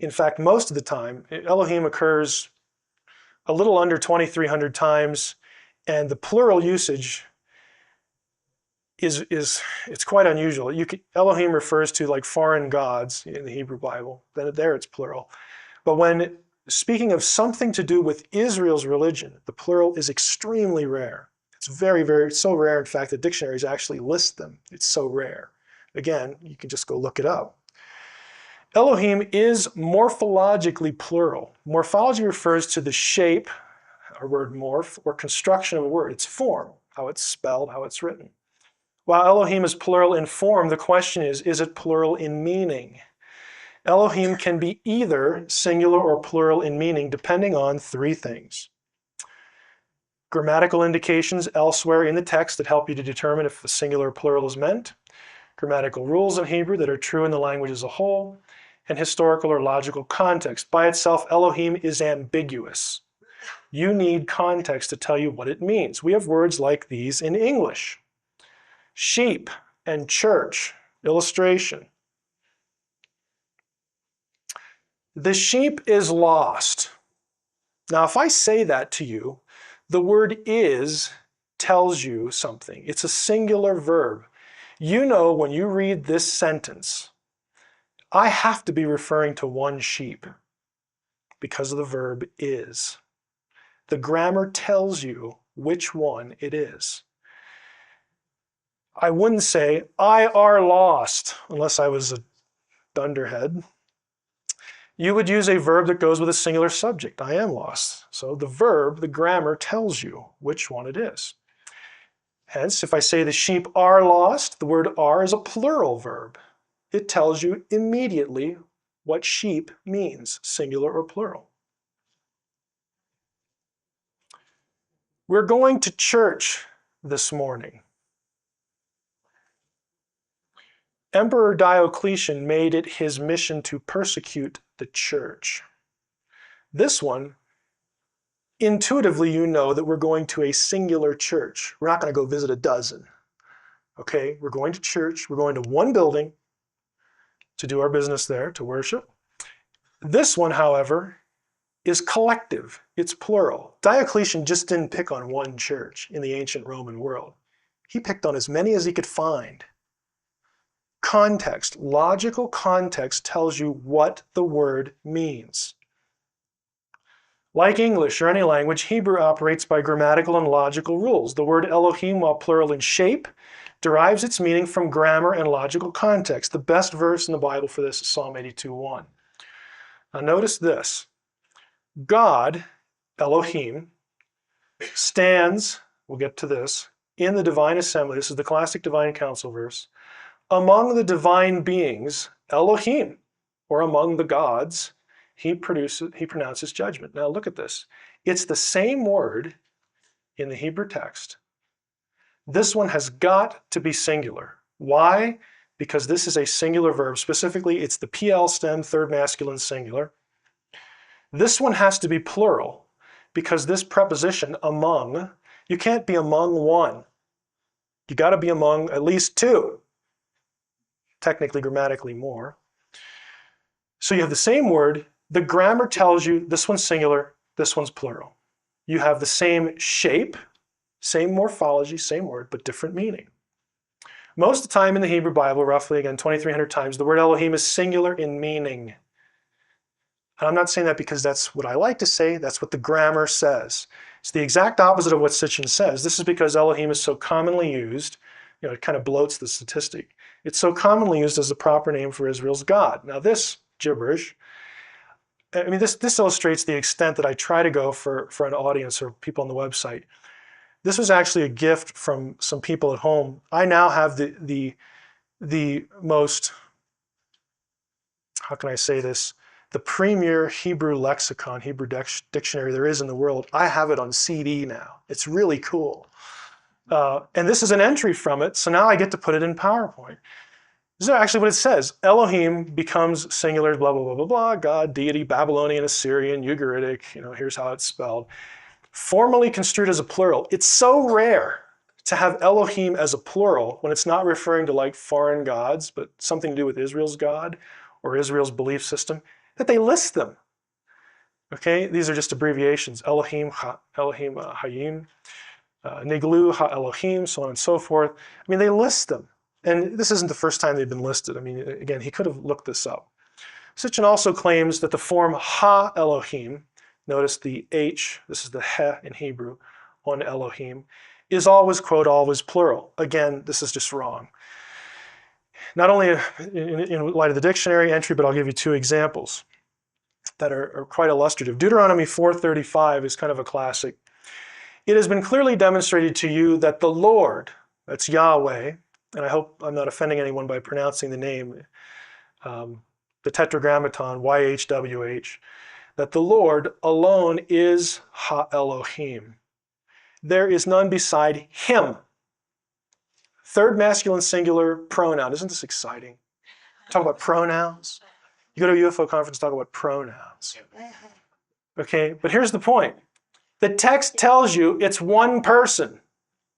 In fact, most of the time, Elohim occurs a little under 2,300 times, and the plural usage it's quite unusual. Elohim refers to like foreign gods in the Hebrew Bible. Then there it's plural. But when speaking of something to do with Israel's religion, the plural is extremely rare. It's very, very, so rare, in fact, that dictionaries actually list them. It's so rare. Again, you can just go look it up. Elohim is morphologically plural. Morphology refers to the shape, our word morph, or construction of a word, its form, how it's spelled, how it's written. While Elohim is plural in form, the question is it plural in meaning? Elohim can be either singular or plural in meaning, depending on three things. Grammatical indications elsewhere in the text that help you to determine if the singular or plural is meant, grammatical rules in Hebrew that are true in the language as a whole, and historical or logical context. By itself, Elohim is ambiguous. You need context to tell you what it means. We have words like these in English. Sheep and church. Illustration. The sheep is lost. Now, if I say that to you, the word is tells you something. It's a singular verb. You know when you read this sentence, I have to be referring to one sheep because of the verb is. The grammar tells you which one it is. I wouldn't say, I are lost, unless I was a dunderhead. You would use a verb that goes with a singular subject. I am lost. So the verb, the grammar tells you which one it is. Hence, if I say the sheep are lost, the word are is a plural verb. It tells you immediately what sheep means, singular or plural. We're going to church this morning. Emperor Diocletian made it his mission to persecute the church. This one, intuitively you know that we're going to a singular church. We're not going to go visit a dozen. Okay, we're going to church. We're going to one building to do our business there, to worship. This one, however, is collective. It's plural. Diocletian just didn't pick on one church in the ancient Roman world. He picked on as many as he could find. Context, logical context tells you what the word means. Like English or any language, Hebrew operates by grammatical and logical rules. The word Elohim, while plural in shape, derives its meaning from grammar and logical context. The best verse in the Bible for this is Psalm 82:1. Now notice this. God, Elohim, stands, we'll get to this, in the divine assembly. This is the classic divine council verse. Among the divine beings, Elohim, or among the gods, he pronounces judgment. Now look at this. It's the same word in the Hebrew text. This one has got to be singular. Why? Because this is a singular verb. Specifically, it's the PL stem, third masculine singular. This one has to be plural because this preposition, among, you can't be among one. You got to be among at least two. Technically, grammatically more. So you have the same word. The grammar tells you this one's singular, this one's plural. You have the same shape, same morphology, same word, but different meaning. Most of the time in the Hebrew Bible, roughly again 2,300 times, the word Elohim is singular in meaning. And I'm not saying that because that's what I like to say, that's what the grammar says. It's the exact opposite of what Sitchin says. This is because Elohim is so commonly used, it kind of bloats the statistic. It's so commonly used as the proper name for Israel's God. Now this gibberish, this illustrates the extent that I try to go for an audience or people on the website. This was actually a gift from some people at home. I now have the most, how can I say this, the premier Hebrew lexicon, Hebrew dictionary there is in the world. I have it on CD now. It's really cool. And this is an entry from it, so now I get to put it in PowerPoint. This is actually what it says. Elohim becomes singular, blah, blah, blah, blah, blah, God, deity, Babylonian, Assyrian, Ugaritic, here's how it's spelled. Formally construed as a plural. It's so rare to have Elohim as a plural when it's not referring to like foreign gods, but something to do with Israel's God or Israel's belief system, that they list them. Okay, these are just abbreviations. Elohim, Hayim, Niglu, Ha-Elohim, so on and so forth. They list them. And this isn't the first time they've been listed. Again, he could have looked this up. Sitchin also claims that the form Ha-Elohim, notice the H, this is the He in Hebrew, on Elohim, is always, quote, always plural. Again, this is just wrong. Not only in light of the dictionary entry, but I'll give you two examples that are quite illustrative. Deuteronomy 4:35 is kind of a classic. It has been clearly demonstrated to you that the Lord, that's Yahweh, and I hope I'm not offending anyone by pronouncing the name, the Tetragrammaton, YHWH, that the Lord alone is Ha-Elohim. There is none beside him. Third masculine singular pronoun. Isn't this exciting? Talk about pronouns. You go to a UFO conference, talk about pronouns. Okay, but here's the point. The text tells you it's one person,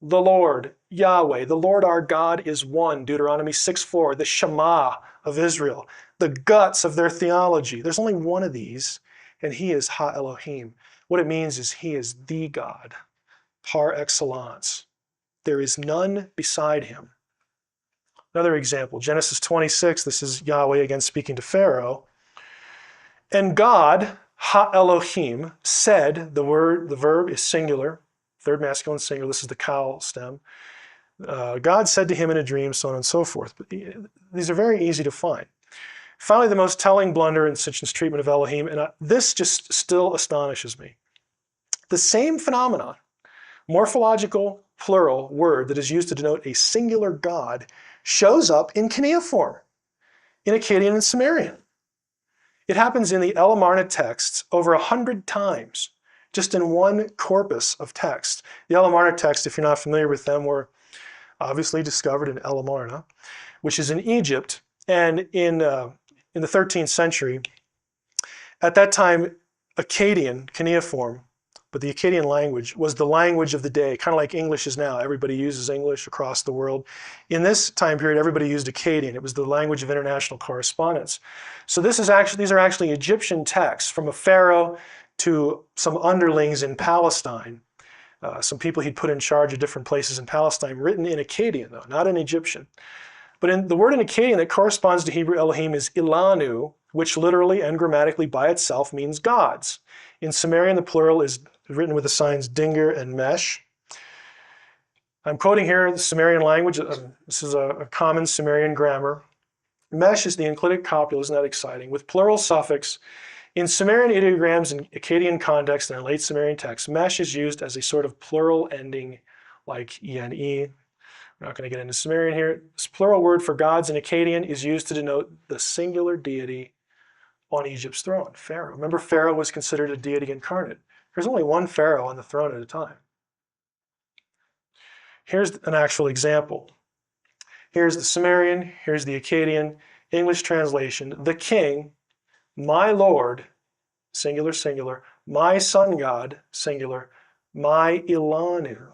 the Lord, Yahweh. The Lord our God is one, Deuteronomy 6:4, the Shema of Israel, the guts of their theology. There's only one of these, and he is Ha-Elohim. What it means is he is the God, par excellence. There is none beside him. Another example, Genesis 26, this is Yahweh again speaking to Pharaoh. And God, Ha-Elohim, said, the verb is singular, third masculine singular, this is the kal stem. God said to him in a dream, so on and so forth. But these are very easy to find. Finally, the most telling blunder in Sitchin's treatment of Elohim, and this just still astonishes me. The same phenomenon, morphological plural word that is used to denote a singular God, shows up in cuneiform, in Akkadian and Sumerian. It happens in the Elamarna texts over 100 times, just in one corpus of text. The Elamarna texts, if you're not familiar with them, were obviously discovered in Elamarna, which is in Egypt, and in the 13th century. At that time, Akkadian, cuneiform, but the Akkadian language was the language of the day, kind of like English is now. Everybody uses English across the world. In this time period, everybody used Akkadian. It was the language of international correspondence. So these are actually Egyptian texts from a pharaoh to some underlings in Palestine, some people he'd put in charge of different places in Palestine, written in Akkadian though, not in Egyptian. But the word in Akkadian that corresponds to Hebrew Elohim is Ilanu, which literally and grammatically by itself means gods. In Sumerian, the plural is written with the signs dinger and mesh. I'm quoting here the Sumerian language. This is a common Sumerian grammar. Mesh is the enclitic copula, isn't that exciting? With plural suffix. In Sumerian ideograms and Akkadian context and in late Sumerian texts, mesh is used as a sort of plural ending like ene. We're not going to get into Sumerian here. This plural word for gods in Akkadian is used to denote the singular deity on Egypt's throne, Pharaoh. Remember, Pharaoh was considered a deity incarnate. There's only one Pharaoh on the throne at a time. Here's an actual example. Here's the Sumerian, here's the Akkadian, English translation. The king, my lord, singular, singular, my sun god, singular, my Ilanu.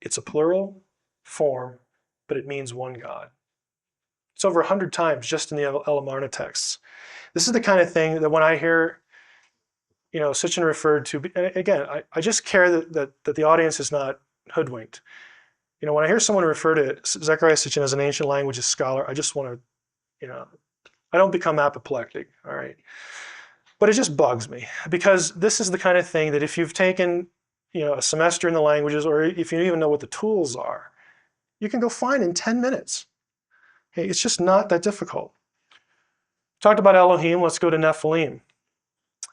It's a plural form, but it means one god. It's over 100 times just in the Elamarna texts. This is the kind of thing that when I hear, Sitchin referred to, again, I just care that the audience is not hoodwinked. When I hear someone refer to Zechariah Sitchin as an ancient languages scholar, I just want to, I don't become apoplectic, all right? But it just bugs me because this is the kind of thing that if you've taken, a semester in the languages, or if you even know what the tools are, you can go find in 10 minutes. Okay, it's just not that difficult. Talked about Elohim, let's go to Nephilim.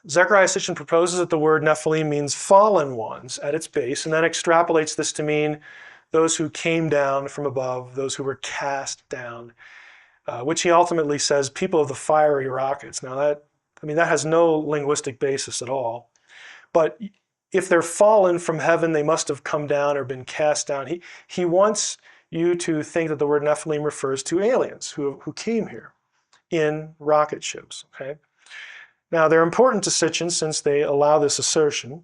Zechariah Sitchin proposes that the word Nephilim means fallen ones at its base, and then extrapolates this to mean those who came down from above, those who were cast down, which he ultimately says people of the fiery rockets. Now that has no linguistic basis at all. But if they're fallen from heaven, they must have come down or been cast down. He wants you to think that the word Nephilim refers to aliens who came here in rocket ships, okay? Now, they're important to Sitchin since they allow this assertion,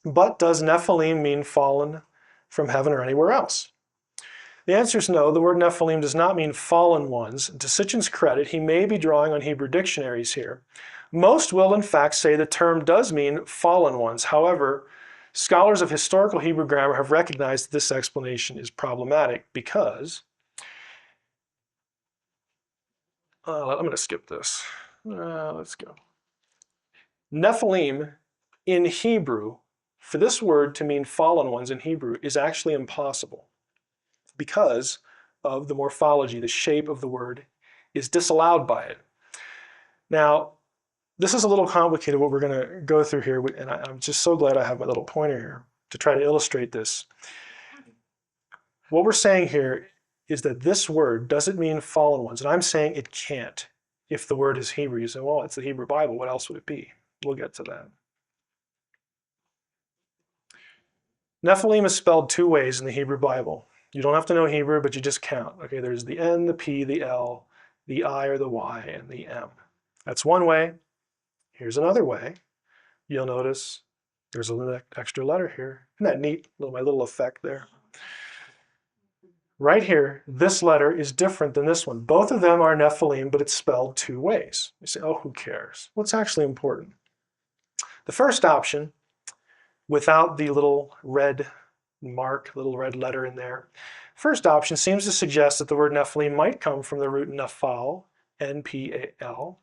but does Nephilim mean fallen from heaven or anywhere else? The answer is no. The word Nephilim does not mean fallen ones. To Sitchin's credit, he may be drawing on Hebrew dictionaries here. Most will, in fact, say the term does mean fallen ones. However, scholars of historical Hebrew grammar have recognized that this explanation is problematic because, I'm going to skip this. Let's go. Nephilim in Hebrew, for this word to mean fallen ones in Hebrew, is actually impossible because of the morphology, the shape of the word is disallowed by it. Now, this is a little complicated what we're going to go through here, and I'm just so glad I have my little pointer here to try to illustrate this. What we're saying here is that this word doesn't mean fallen ones, and I'm saying it can't. If the word is Hebrew, you say, well, it's the Hebrew Bible, what else would it be? We'll get to that. Nephilim is spelled two ways in the Hebrew Bible. You don't have to know Hebrew, but you just count. Okay, there's the N, the P, the L, the I or the Y, and the M. That's one way. Here's another way. You'll notice there's a little extra letter here. Isn't that neat? My little effect there. Right here, this letter is different than this one. Both of them are Nephilim, but it's spelled two ways. You say, oh, who cares? What's actually important? The first option, without the little red mark, little red letter in there, first option seems to suggest that the word Nephilim might come from the root nafal, N-P-A-L,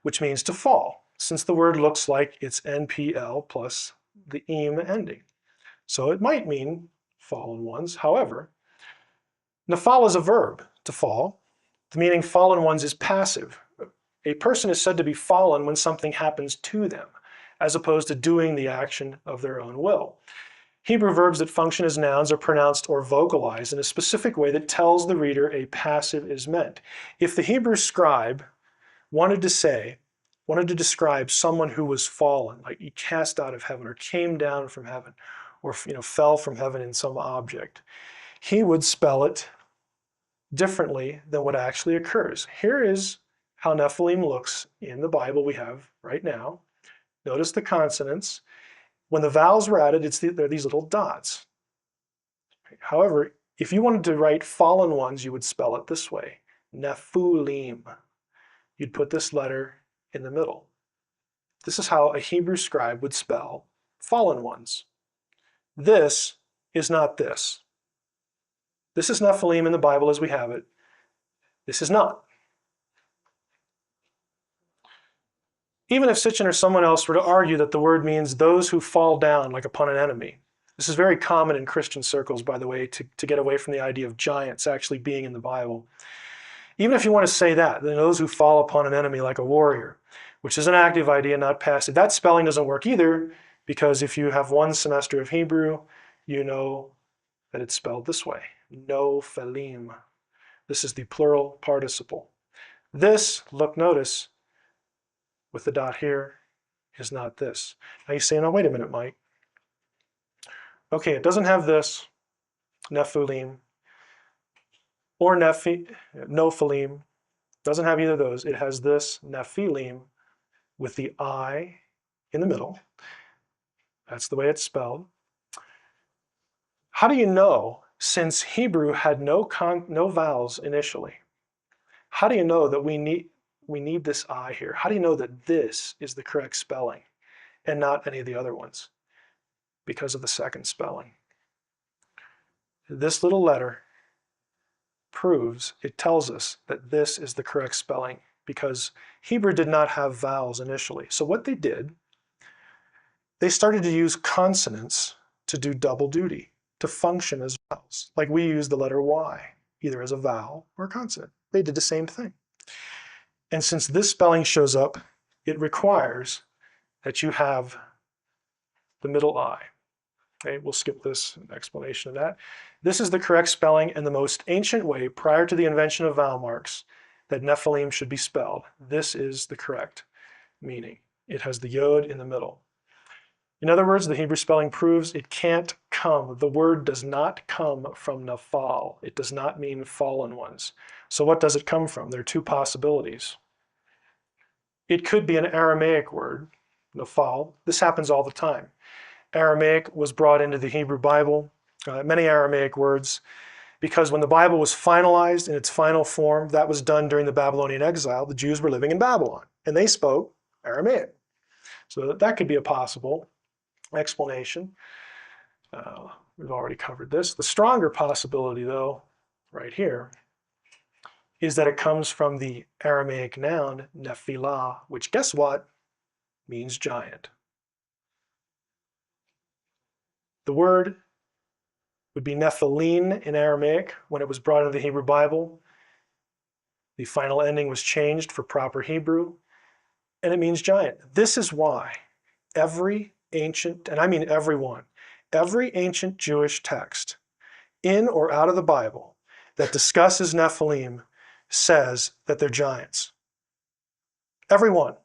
which means to fall, since the word looks like it's N-P-L plus the im ending. So it might mean fallen ones. However, nafal is a verb, to fall. The meaning fallen ones is passive. A person is said to be fallen when something happens to them, as opposed to doing the action of their own will. Hebrew verbs that function as nouns are pronounced or vocalized in a specific way that tells the reader a passive is meant. If the Hebrew scribe wanted to describe someone who was fallen, like he cast out of heaven or came down from heaven or fell from heaven in some object, he would spell it differently than what actually occurs. Here is how Nephilim looks in the Bible we have right now. Notice the consonants. When the vowels were added, they're these little dots. However, if you wanted to write fallen ones, you would spell it this way, Nephilim. You'd put this letter in the middle. This is how a Hebrew scribe would spell fallen ones. This is not this. This is Nephilim in the Bible as we have it. This is not. Even if Sitchin or someone else were to argue that the word means those who fall down like upon an enemy, This is very common in Christian circles, by the way, to get away from the idea of giants actually being in the Bible. Even if you want to say that, then those who fall upon an enemy like a warrior, which is an active idea, not passive. That spelling doesn't work either, because if you have one semester of Hebrew, you know that it's spelled this way, Nephilim. This is the plural participle. This, notice, with the dot here, is not this. Now you say, no, wait a minute, Mike. Okay, it doesn't have this, Nephilim, or Nophilim. Doesn't have either of those. It has this, Nephilim, with the I in the middle. That's the way it's spelled. How do you know, since Hebrew had no vowels initially, how do you know that we need this I here? How do you know that this is the correct spelling and not any of the other ones? Because of the second spelling. This little letter proves, it tells us that this is the correct spelling because Hebrew did not have vowels initially. So what they did, they started to use consonants to do double duty, to function as vowels. Like we use the letter Y, either as a vowel or a consonant. They did the same thing. And since this spelling shows up, it requires that you have the middle I. Okay, we'll skip this explanation of that. This is the correct spelling and the most ancient way prior to the invention of vowel marks that Nephilim should be spelled. This is the correct meaning. It has the yod in the middle. In other words, the Hebrew spelling proves it can't come. The word does not come from Nephal. It does not mean fallen ones. So what does it come from? There are two possibilities. It could be an Aramaic word, Nephal. This happens all the time. Aramaic was brought into the Hebrew Bible, many Aramaic words, because when the Bible was finalized in its final form, that was done during the Babylonian exile. The Jews were living in Babylon, and they spoke Aramaic. So that could be a possible explanation. We've already covered this. The stronger possibility, though, right here, is that it comes from the Aramaic noun Nephilah, which, guess what, means giant. The word would be Nephilim in Aramaic when it was brought into the Hebrew Bible. The final ending was changed for proper Hebrew, and it means giant. This is why every ancient, and I mean everyone, every ancient Jewish text in or out of the Bible that discusses Nephilim says that they're giants. Everyone.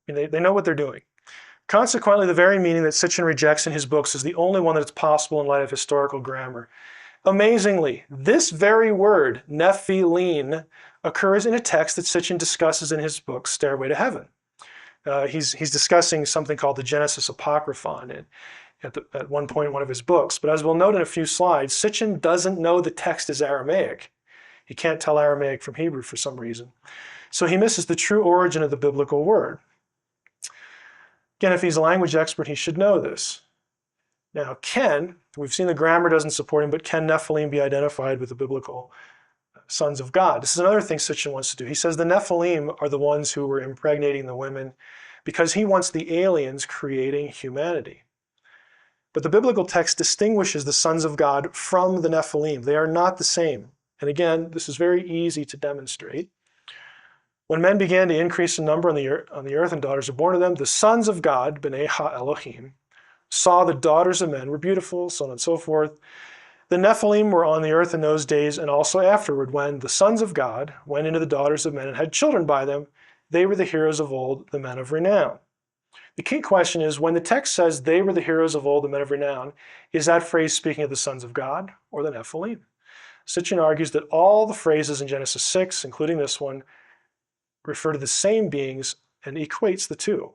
I mean, they know what they're doing. Consequently, the very meaning that Sitchin rejects in his books is the only one that's possible in light of historical grammar. Amazingly, this very word, Nephilim, occurs in a text that Sitchin discusses in his book, Stairway to Heaven. He's discussing something called the Genesis Apocryphon at one point in one of his books. But as we'll note in a few slides, Sitchin doesn't know the text is Aramaic. He can't tell Aramaic from Hebrew for some reason. So he misses the true origin of the biblical word. Again, if he's a language expert, he should know this. Now, we've seen the grammar doesn't support him, but can Nephilim be identified with the biblical sons of God? This is another thing Sitchin wants to do. He says the Nephilim are the ones who were impregnating the women because he wants the aliens creating humanity. But the biblical text distinguishes the sons of God from the Nephilim. They are not the same. And again, this is very easy to demonstrate. When men began to increase in number on the earth and daughters were born to them, the sons of God, B'nai Ha-Elohim, saw the daughters of men were beautiful, so on and so forth. The Nephilim were on the earth in those days and also afterward when the sons of God went into the daughters of men and had children by them. They were the heroes of old, the men of renown. The key question is, when the text says they were the heroes of old, the men of renown, is that phrase speaking of the sons of God or the Nephilim? Sitchin argues that all the phrases in Genesis 6, including this one, refer to the same beings and equates the two.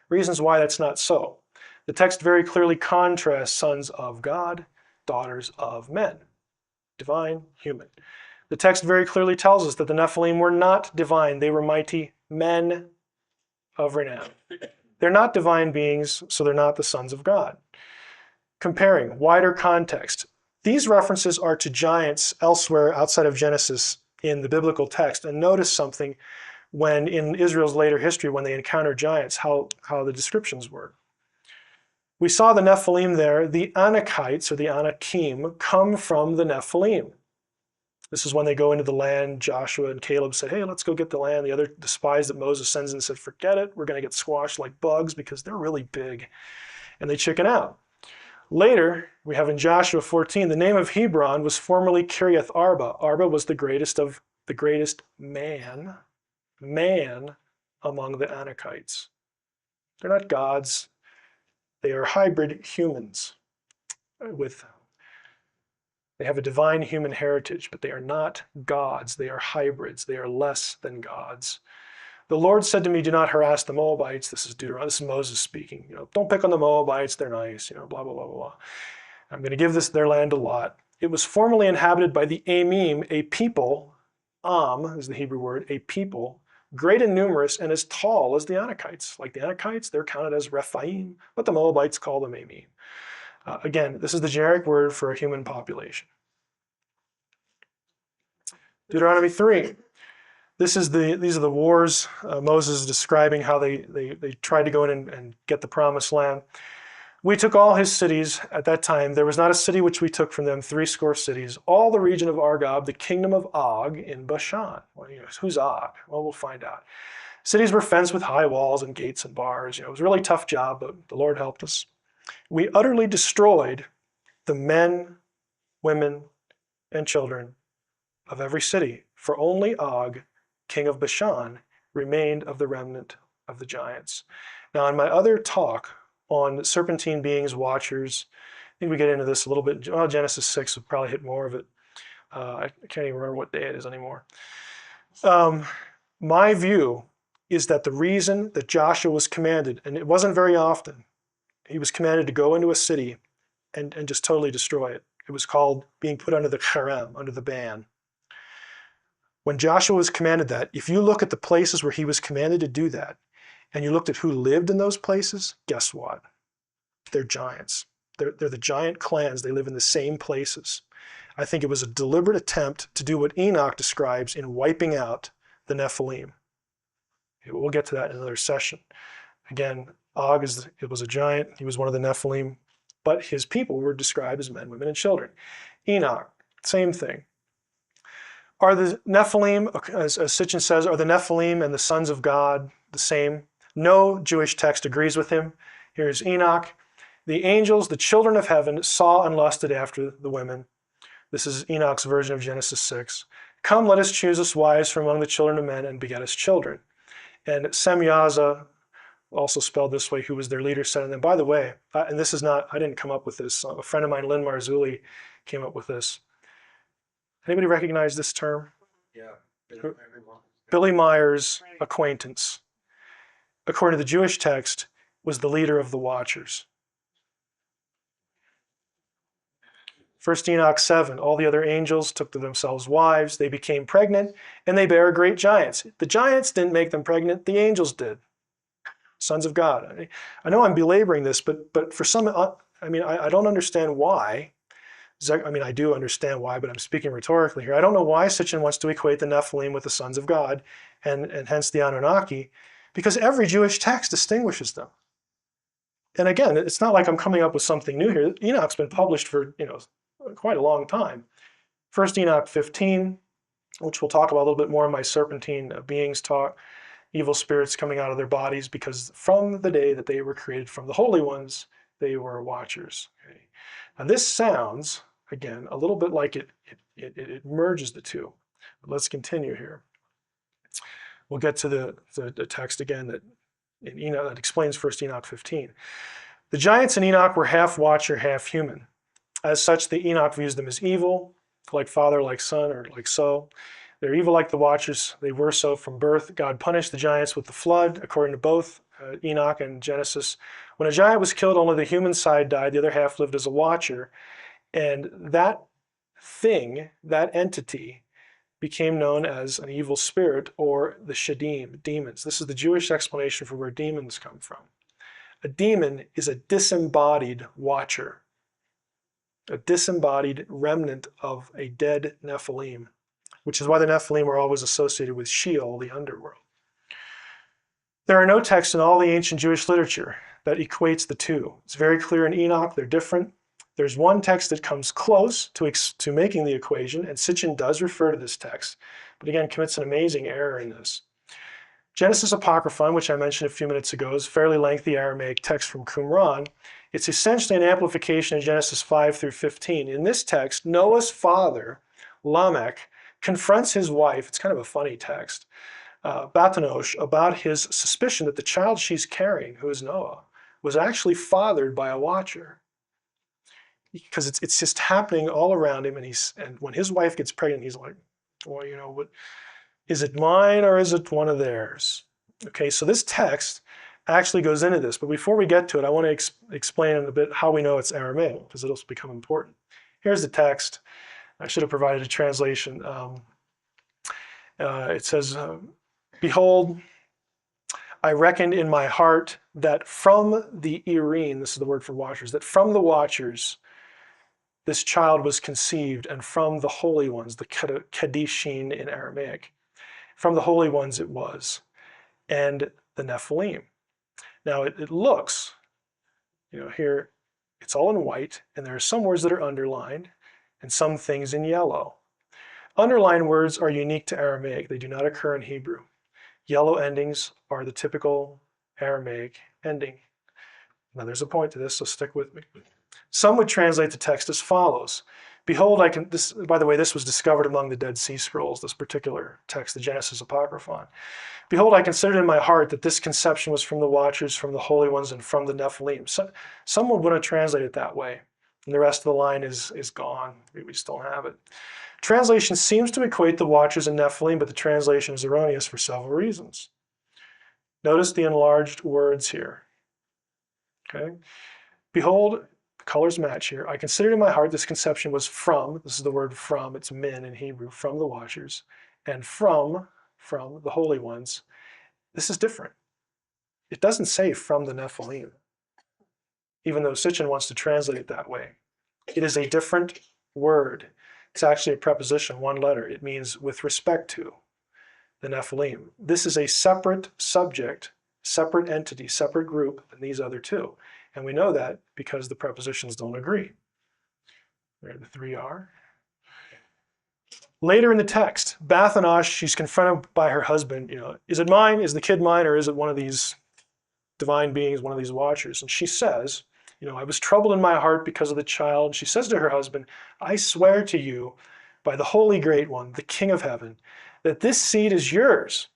Reasons why that's not so. The text very clearly contrasts sons of God, daughters of men, divine, human. The text very clearly tells us that the Nephilim were not divine. They were mighty men of renown. They're not divine beings, so they're not the sons of God. Comparing, wider context. These references are to giants elsewhere outside of Genesis in the biblical text. And notice something when in Israel's later history, when they encounter giants, how the descriptions were. We saw the Nephilim there. The Anakites, or the Anakim, come from the Nephilim. This is when they go into the land. Joshua and Caleb said, hey, let's go get the land. The spies that Moses sends in said, forget it. We're going to get squashed like bugs because they're really big. And they chicken out. Later, we have in Joshua 14, the name of Hebron was formerly Kiriath Arba. Arba was the greatest man among the Anakites. They're not gods. They are hybrid humans. They have a divine human heritage, but they are not gods. They are hybrids. They are less than gods. The Lord said to me, do not harass the Moabites. This is Deuteronomy. This is Moses speaking. Don't pick on the Moabites. They're nice. Blah, blah, blah, blah, blah. I'm going to give their land to Lot. It was formerly inhabited by the Amim, a people. Am is the Hebrew word, a people, great and numerous and as tall as the Anakites. Like the Anakites, they're counted as Rephaim, but the Moabites call them Amim. Again, this is the generic word for a human population. Deuteronomy 3. These are the wars. Moses is describing how they tried to go in and get the promised land. We took all his cities at that time. There was not a city which we took from them, 70 cities. All the region of Argob, the kingdom of Og in Bashan. Well, who's Og? Well, we'll find out. Cities were fenced with high walls and gates and bars. It was a really tough job, but the Lord helped us. We utterly destroyed the men, women, and children of every city, for only Og, king of Bashan, remained of the remnant of the giants. Now, in my other talk on serpentine beings, watchers, I think we get into this a little bit. Well, Genesis 6 will probably hit more of it. I can't even remember what day it is anymore. My view is that the reason that Joshua was commanded, and it wasn't very often, he was commanded to go into a city and just totally destroy it. It was called being put under the cherem, under the ban. When Joshua was commanded that, if you look at the places where he was commanded to do that, and you looked at who lived in those places, guess what? They're giants. They're the giant clans. They live in the same places. I think it was a deliberate attempt to do what Enoch describes in wiping out the Nephilim. We'll get to that in another session. Again, Og was a giant. He was one of the Nephilim, but his people were described as men, women, and children. Enoch, same thing. Are the Nephilim, as Sitchin says, are the Nephilim and the sons of God the same? No Jewish text agrees with him. Here's Enoch. The angels, the children of heaven, saw and lusted after the women. This is Enoch's version of Genesis 6. Come, let us choose us wives from among the children of men and beget us children. And Semyaza, also spelled this way, who was their leader, said to them, by the way, and this is not, I didn't come up with this. A friend of mine, Lynn Marzulli, came up with this. Anybody recognize this term?
Yeah.
Billy Meyer's acquaintance, according to the Jewish text, was the leader of the Watchers. 1 Enoch 7, all the other angels took to themselves wives, they became pregnant, and they bare great giants. The giants didn't make them pregnant, the angels did. Sons of God. I know I'm belaboring this, but for some, I don't understand why. I do understand why, but I'm speaking rhetorically here. I don't know why Sitchin wants to equate the Nephilim with the sons of God, and hence the Anunnaki, because every Jewish text distinguishes them. And again, it's not like I'm coming up with something new here. Enoch's been published for quite a long time. 1 Enoch 15, which we'll talk about a little bit more in my serpentine beings talk, evil spirits coming out of their bodies, because from the day that they were created from the holy ones, they were watchers. Okay? Now this sounds, again, a little bit like it merges the two. But let's continue here. We'll get to the text again that explains 1 Enoch 15. The giants in Enoch were half watcher, half human. As such, the Enoch views them as evil, like father, like son, or like so. They're evil like the watchers. They were so from birth. God punished the giants with the flood, according to both Enoch and Genesis. When a giant was killed, only the human side died. The other half lived as a watcher. And that thing, that entity, became known as an evil spirit, or the Shadim, demons. This is the Jewish explanation for where demons come from. A demon is a disembodied watcher, a disembodied remnant of a dead Nephilim, which is why the Nephilim were always associated with Sheol, the underworld. There are no texts in all the ancient Jewish literature that equates the two. It's very clear in Enoch, they're different. There's one text that comes close to making the equation, and Sitchin does refer to this text, but again, commits an amazing error in this. Genesis Apocryphon, which I mentioned a few minutes ago, is a fairly lengthy Aramaic text from Qumran. It's essentially an amplification of Genesis 5 through 15. In this text, Noah's father, Lamech, confronts his wife, it's kind of a funny text, Batanosh, about his suspicion that the child she's carrying, who is Noah, was actually fathered by a watcher. Because it's just happening all around him, and when his wife gets pregnant, he's like, well, you know, what is it, mine or is it one of theirs? Okay, so this text actually goes into this, but before we get to it, I want to explain in a bit how we know it's Aramaic, because it'll become important. Here's the text. I should have provided a translation. It says, behold, I reckoned in my heart that from the Irene, this is the word for watchers, that from the watchers this child was conceived, and from the holy ones, the Kadishin in Aramaic, from the holy ones it was, and the Nephilim. Now it looks, you know, here it's all in white, and there are some words that are underlined, and some things in yellow. Underlined words are unique to Aramaic. They do not occur in Hebrew. Yellow endings are the typical Aramaic ending. Now there's a point to this, so stick with me. Some would translate the text as follows. Behold, by the way, this was discovered among the Dead Sea Scrolls, this particular text, the Genesis Apocryphon. Behold, I considered in my heart that this conception was from the watchers, from the holy ones, and from the Nephilim. So, some would want to translate it that way, and the rest of the line is gone. We still have it. Translation seems to equate the watchers and Nephilim, but the translation is erroneous for several reasons. Notice the enlarged words here. Okay? Behold, the colors match here. I considered in my heart this conception was from, this is the word from, it's min in Hebrew, from the watchers, and from the holy ones. This is different. It doesn't say from the Nephilim, even though Sitchin wants to translate it that way. It is a different word. It's actually a preposition, one letter. It means with respect to the Nephilim. This is a separate subject, separate entity, separate group than these other two. And we know that because the prepositions don't agree. There the three are. Later in the text, Bathanosh, she's confronted by her husband, you know, is it mine? Is the kid mine? Or is it one of these divine beings, one of these watchers? And she says, you know, I was troubled in my heart because of the child. She says to her husband, I swear to you by the Holy Great One, the King of Heaven, that this seed is yours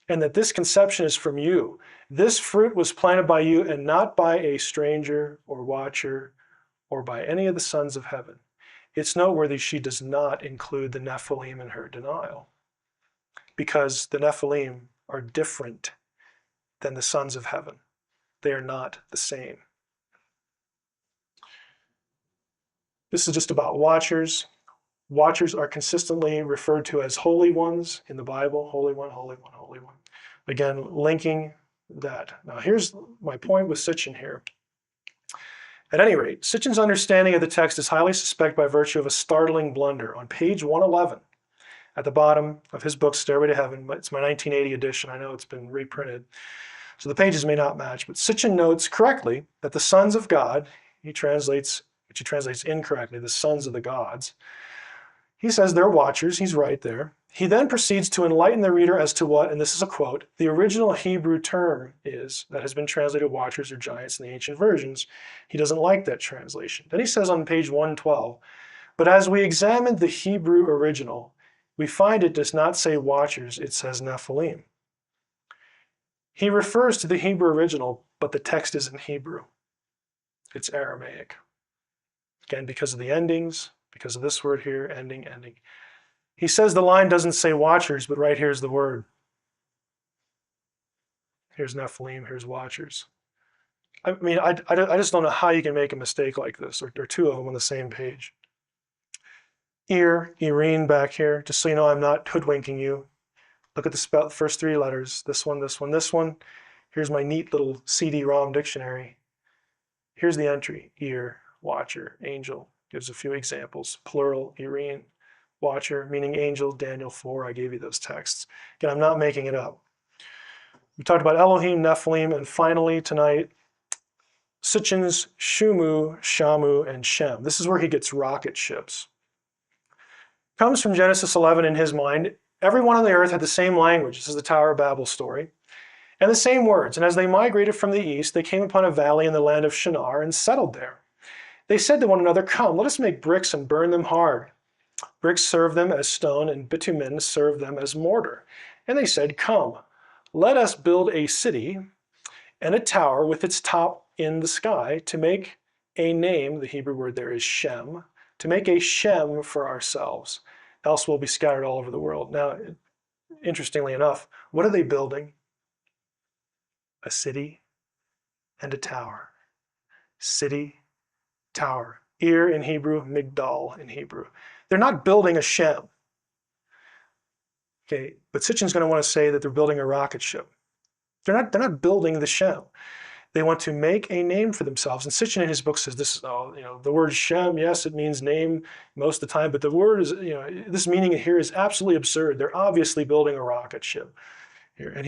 and that this conception is from you. This fruit was planted by you and not by a stranger or watcher or by any of the sons of heaven. It's noteworthy she does not include the Nephilim in her denial, because the Nephilim are different than the sons of heaven. They are not the same. This is just about watchers. Watchers are consistently referred to as holy ones in the Bible. Holy one, holy one, holy one. Again, linking that. Now here's my point with Sitchin here. At any rate, Sitchin's understanding of the text is highly suspect by virtue of a startling blunder. On page 111, at the bottom of his book, Stairway to Heaven, it's my 1980 edition, I know it's been reprinted, so the pages may not match, but Sitchin notes correctly that the sons of God, which he translates incorrectly, the sons of the gods, he says they're watchers, he's right there. He then proceeds to enlighten the reader as to what, and this is a quote, the original Hebrew term is, that has been translated watchers or giants in the ancient versions. He doesn't like that translation. Then he says on page 112, but as we examined the Hebrew original, we find it does not say watchers, it says Nephilim. He refers to the Hebrew original, but the text is in Hebrew. It's Aramaic. Again, because of the endings, because of this word here, ending, ending. He says the line doesn't say watchers, but right here's the word. Here's Nephilim, here's watchers. I mean, I just don't know how you can make a mistake like this, or two of them on the same page. Irene back here, just so you know I'm not hoodwinking you. Look at the first three letters, this one, this one, this one. Here's my neat little CD-ROM dictionary. Here's the entry, ear, watcher, angel. Gives a few examples, plural, Irene. Watcher, meaning angel, Daniel 4, I gave you those texts. Again, I'm not making it up. We talked about Elohim, Nephilim, and finally tonight, Sitchin's Shumu, Shamu, and Shem. This is where he gets rocket ships. Comes from Genesis 11 in his mind. Everyone on the earth had the same language. This is the Tower of Babel story. And the same words. And as they migrated from the east, they came upon a valley in the land of Shinar and settled there. They said to one another, "Come, let us make bricks and burn them hard." Bricks served them as stone, and bitumen served them as mortar. And they said, "Come, let us build a city and a tower with its top in the sky to make a name," the Hebrew word there is Shem, "to make a Shem for ourselves, else we'll be scattered all over the world." Now, interestingly enough, what are they building? A city and a tower. City, tower. Ir in Hebrew, Migdal in Hebrew. They're not building a Shem. Okay, but Sitchin's going to want to say that they're building a rocket ship. They're not building the Shem. They want to make a name for themselves. And Sitchin in his book says this, the word Shem, yes, it means name most of the time, but the word is, this meaning here is absolutely absurd. They're obviously building a rocket ship here. And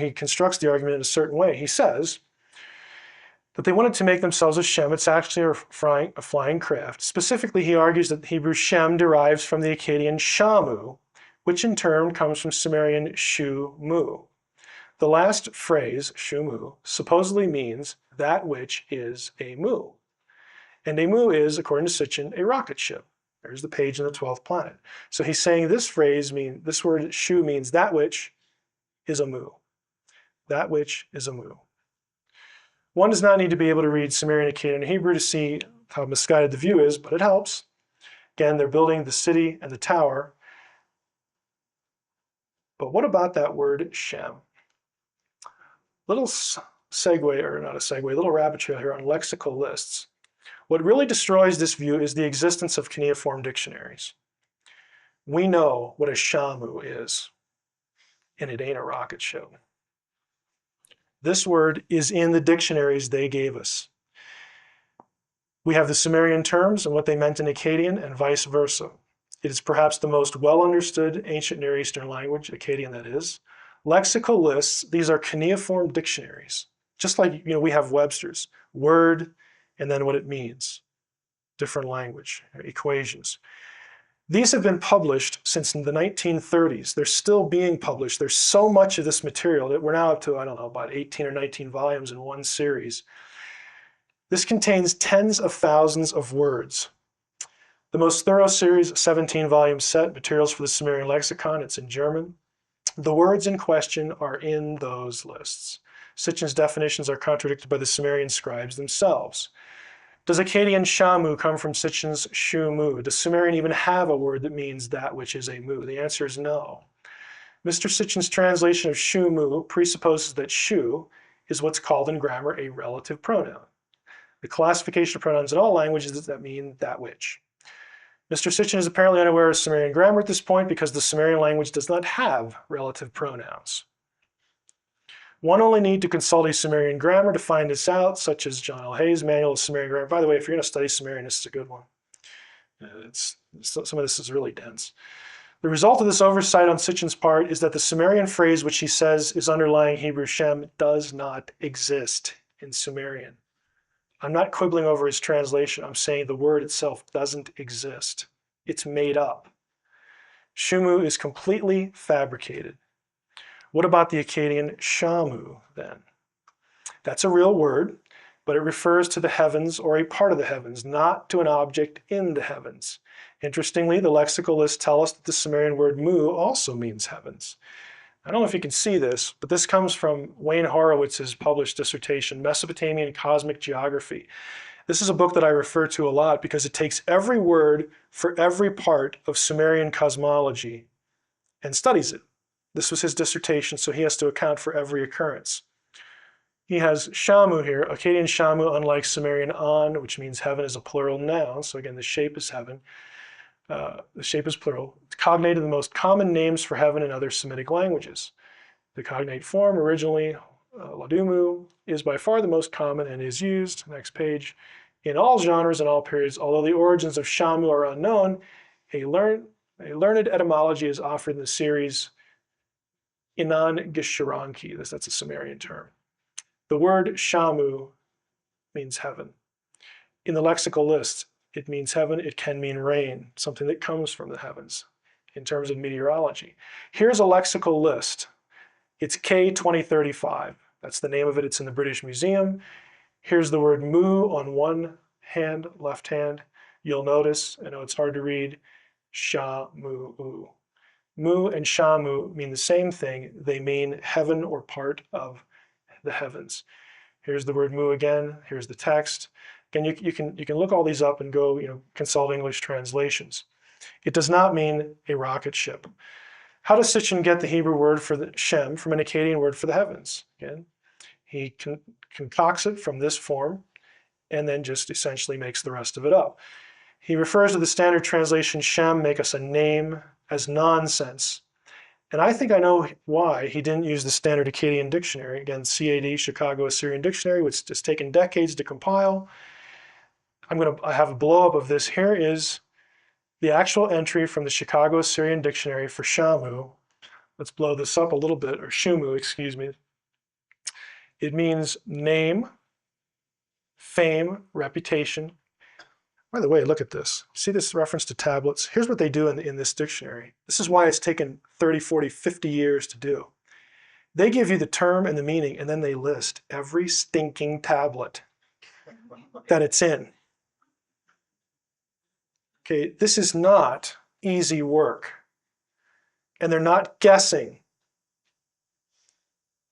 he constructs the argument in a certain way. He says that they wanted to make themselves a Shem. It's actually a flying craft. Specifically, he argues that Hebrew Shem derives from the Akkadian Shamu, which in turn comes from Sumerian Shu-mu. The last phrase, Shu-mu, supposedly means that which is a mu. And a mu is, according to Sitchin, a rocket ship. There's the page in the 12th planet. So he's saying this word Shu means that which is a mu. That which is a mu. One does not need to be able to read Sumerian, Akkadian, and Hebrew to see how misguided the view is, but it helps. Again, they're building the city and the tower. But what about that word Shem? Little segue, or not a segue, little rabbit trail here on lexical lists. What really destroys this view is the existence of cuneiform dictionaries. We know what a Shamu is, and it ain't a rocket ship. This word is in the dictionaries they gave us. We have the Sumerian terms and what they meant in Akkadian and vice versa. It is perhaps the most well-understood ancient Near Eastern language, Akkadian that is. Lexical lists, these are cuneiform dictionaries. Just like we have Webster's, word and then what it means. Different language, equations. These have been published since the 1930s. They're still being published. There's so much of this material that we're now up to, about 18 or 19 volumes in one series. This contains tens of thousands of words. The most thorough series, 17-volume set, Materials for the Sumerian Lexicon, it's in German. The words in question are in those lists. Sitchin's definitions are contradicted by the Sumerian scribes themselves. Does Akkadian Shamu come from Sitchin's Shu-mu? Does Sumerian even have a word that means that which is a mu? The answer is no. Mr. Sitchin's translation of Shu-mu presupposes that Shu is what's called in grammar a relative pronoun. The classification of pronouns in all languages that mean that which. Mr. Sitchin is apparently unaware of Sumerian grammar at this point because the Sumerian language does not have relative pronouns. One only need to consult a Sumerian grammar to find this out, such as John L. Hayes' Manual of Sumerian Grammar. By the way, if you're going to study Sumerian, this is a good one. Some of this is really dense. The result of this oversight on Sitchin's part is that the Sumerian phrase, which he says is underlying Hebrew Shem, does not exist in Sumerian. I'm not quibbling over his translation. I'm saying the word itself doesn't exist. It's made up. Shumu is completely fabricated. What about the Akkadian Shamu then? That's a real word, but it refers to the heavens or a part of the heavens, not to an object in the heavens. Interestingly, the lexical lists tell us that the Sumerian word mu also means heavens. I don't know if you can see this, but this comes from Wayne Horowitz's published dissertation, Mesopotamian Cosmic Geography. This is a book that I refer to a lot because it takes every word for every part of Sumerian cosmology and studies it. This was his dissertation, so he has to account for every occurrence. He has Shamu here. Akkadian Shamu, unlike Sumerian An, which means heaven, is a plural noun. So again, the shape is heaven. The shape is plural. It's cognated the most common names for heaven in other Semitic languages. The cognate form, originally Ladumu, is by far the most common and is used, next page, in all genres and all periods. Although the origins of Shamu are unknown, a learned etymology is offered in the series Inan Gisharanki. That's a Sumerian term. The word Shamu means heaven. In the lexical list, it means heaven. It can mean rain, something that comes from the heavens in terms of meteorology. Here's a lexical list. It's K2035. That's the name of it. It's in the British Museum. Here's the word mu on one hand, left hand. You'll notice, I know it's hard to read, sha, mu, u. Mu and shamu mean the same thing. They mean heaven or part of the heavens. Here's the word mu again. Here's the text. Again, you can look all these up and go, consult English translations. It does not mean a rocket ship. How does Sitchin get the Hebrew word for the Shem from an Akkadian word for the heavens? Again, he concocts it from this form and then just essentially makes the rest of it up. He refers to the standard translation Shem, make us a name, as nonsense. And I think I know why he didn't use the standard Akkadian dictionary. Again, CAD, Chicago Assyrian Dictionary, which has taken decades to compile. I have a blow up of this. Here is the actual entry from the Chicago Assyrian Dictionary for Shamu. Let's blow this up a little bit, or Shumu, excuse me. It means name, fame, reputation. By the way, look at this. See this reference to tablets? Here's what they do in this dictionary. This is why it's taken 30, 40, 50 years to do. They give you the term and the meaning, and then they list every stinking tablet that it's in. Okay, this is not easy work. And they're not guessing.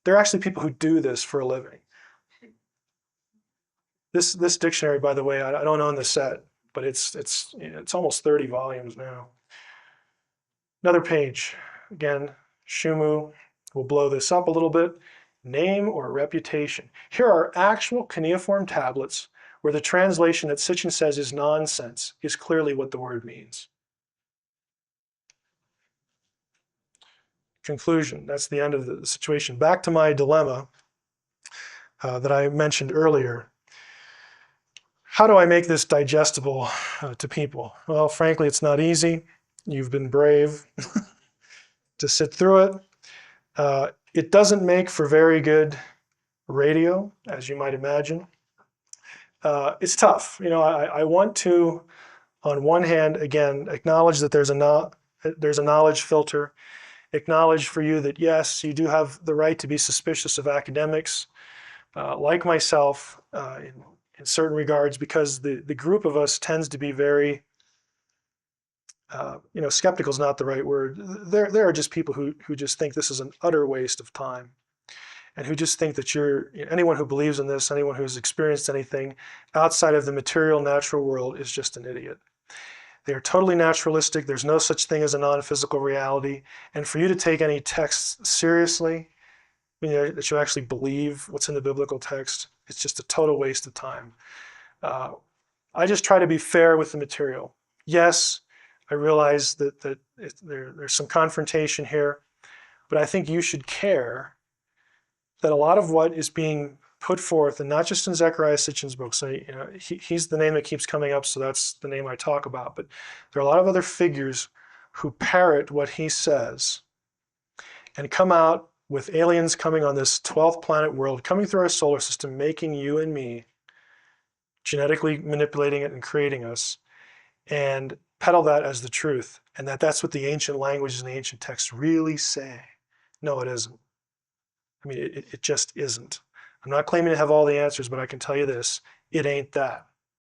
There are actually people who do this for a living. This dictionary, by the way, I don't own the set, but it's almost 30 volumes now. Another page. Again, Shumu. We'll blow this up a little bit. Name or reputation. Here are actual cuneiform tablets where the translation that Sitchin says is nonsense is clearly what the word means. Conclusion. That's the end of the situation. Back to my dilemma that I mentioned earlier. How do I make this digestible to people? Well, frankly, it's not easy. You've been brave to sit through it. It doesn't make for very good radio, as you might imagine. It's tough. I want to, on one hand, again, acknowledge that there's a knowledge filter. Acknowledge for you that, yes, you do have the right to be suspicious of academics, like myself, in certain regards, because the group of us tends to be very, skeptical is not the right word. There are just people who just think this is an utter waste of time, and who just think that anyone who believes in this, anyone who's experienced anything outside of the material natural world is just an idiot. They are totally naturalistic. There's no such thing as a non-physical reality. And for you to take any text seriously, that you actually believe what's in the biblical text, it's just a total waste of time. I just try to be fair with the material. Yes, I realize that there's some confrontation here, but I think you should care that a lot of what is being put forth, and not just in Zechariah Sitchin's book, so he's the name that keeps coming up, so that's the name I talk about, but there are a lot of other figures who parrot what he says and come out with aliens coming on this 12th planet world, coming through our solar system, making you and me, genetically manipulating it and creating us, and peddle that as the truth, and that's what the ancient languages and the ancient texts really say. No, it isn't. I mean, it just isn't. I'm not claiming to have all the answers, but I can tell you this, it ain't that.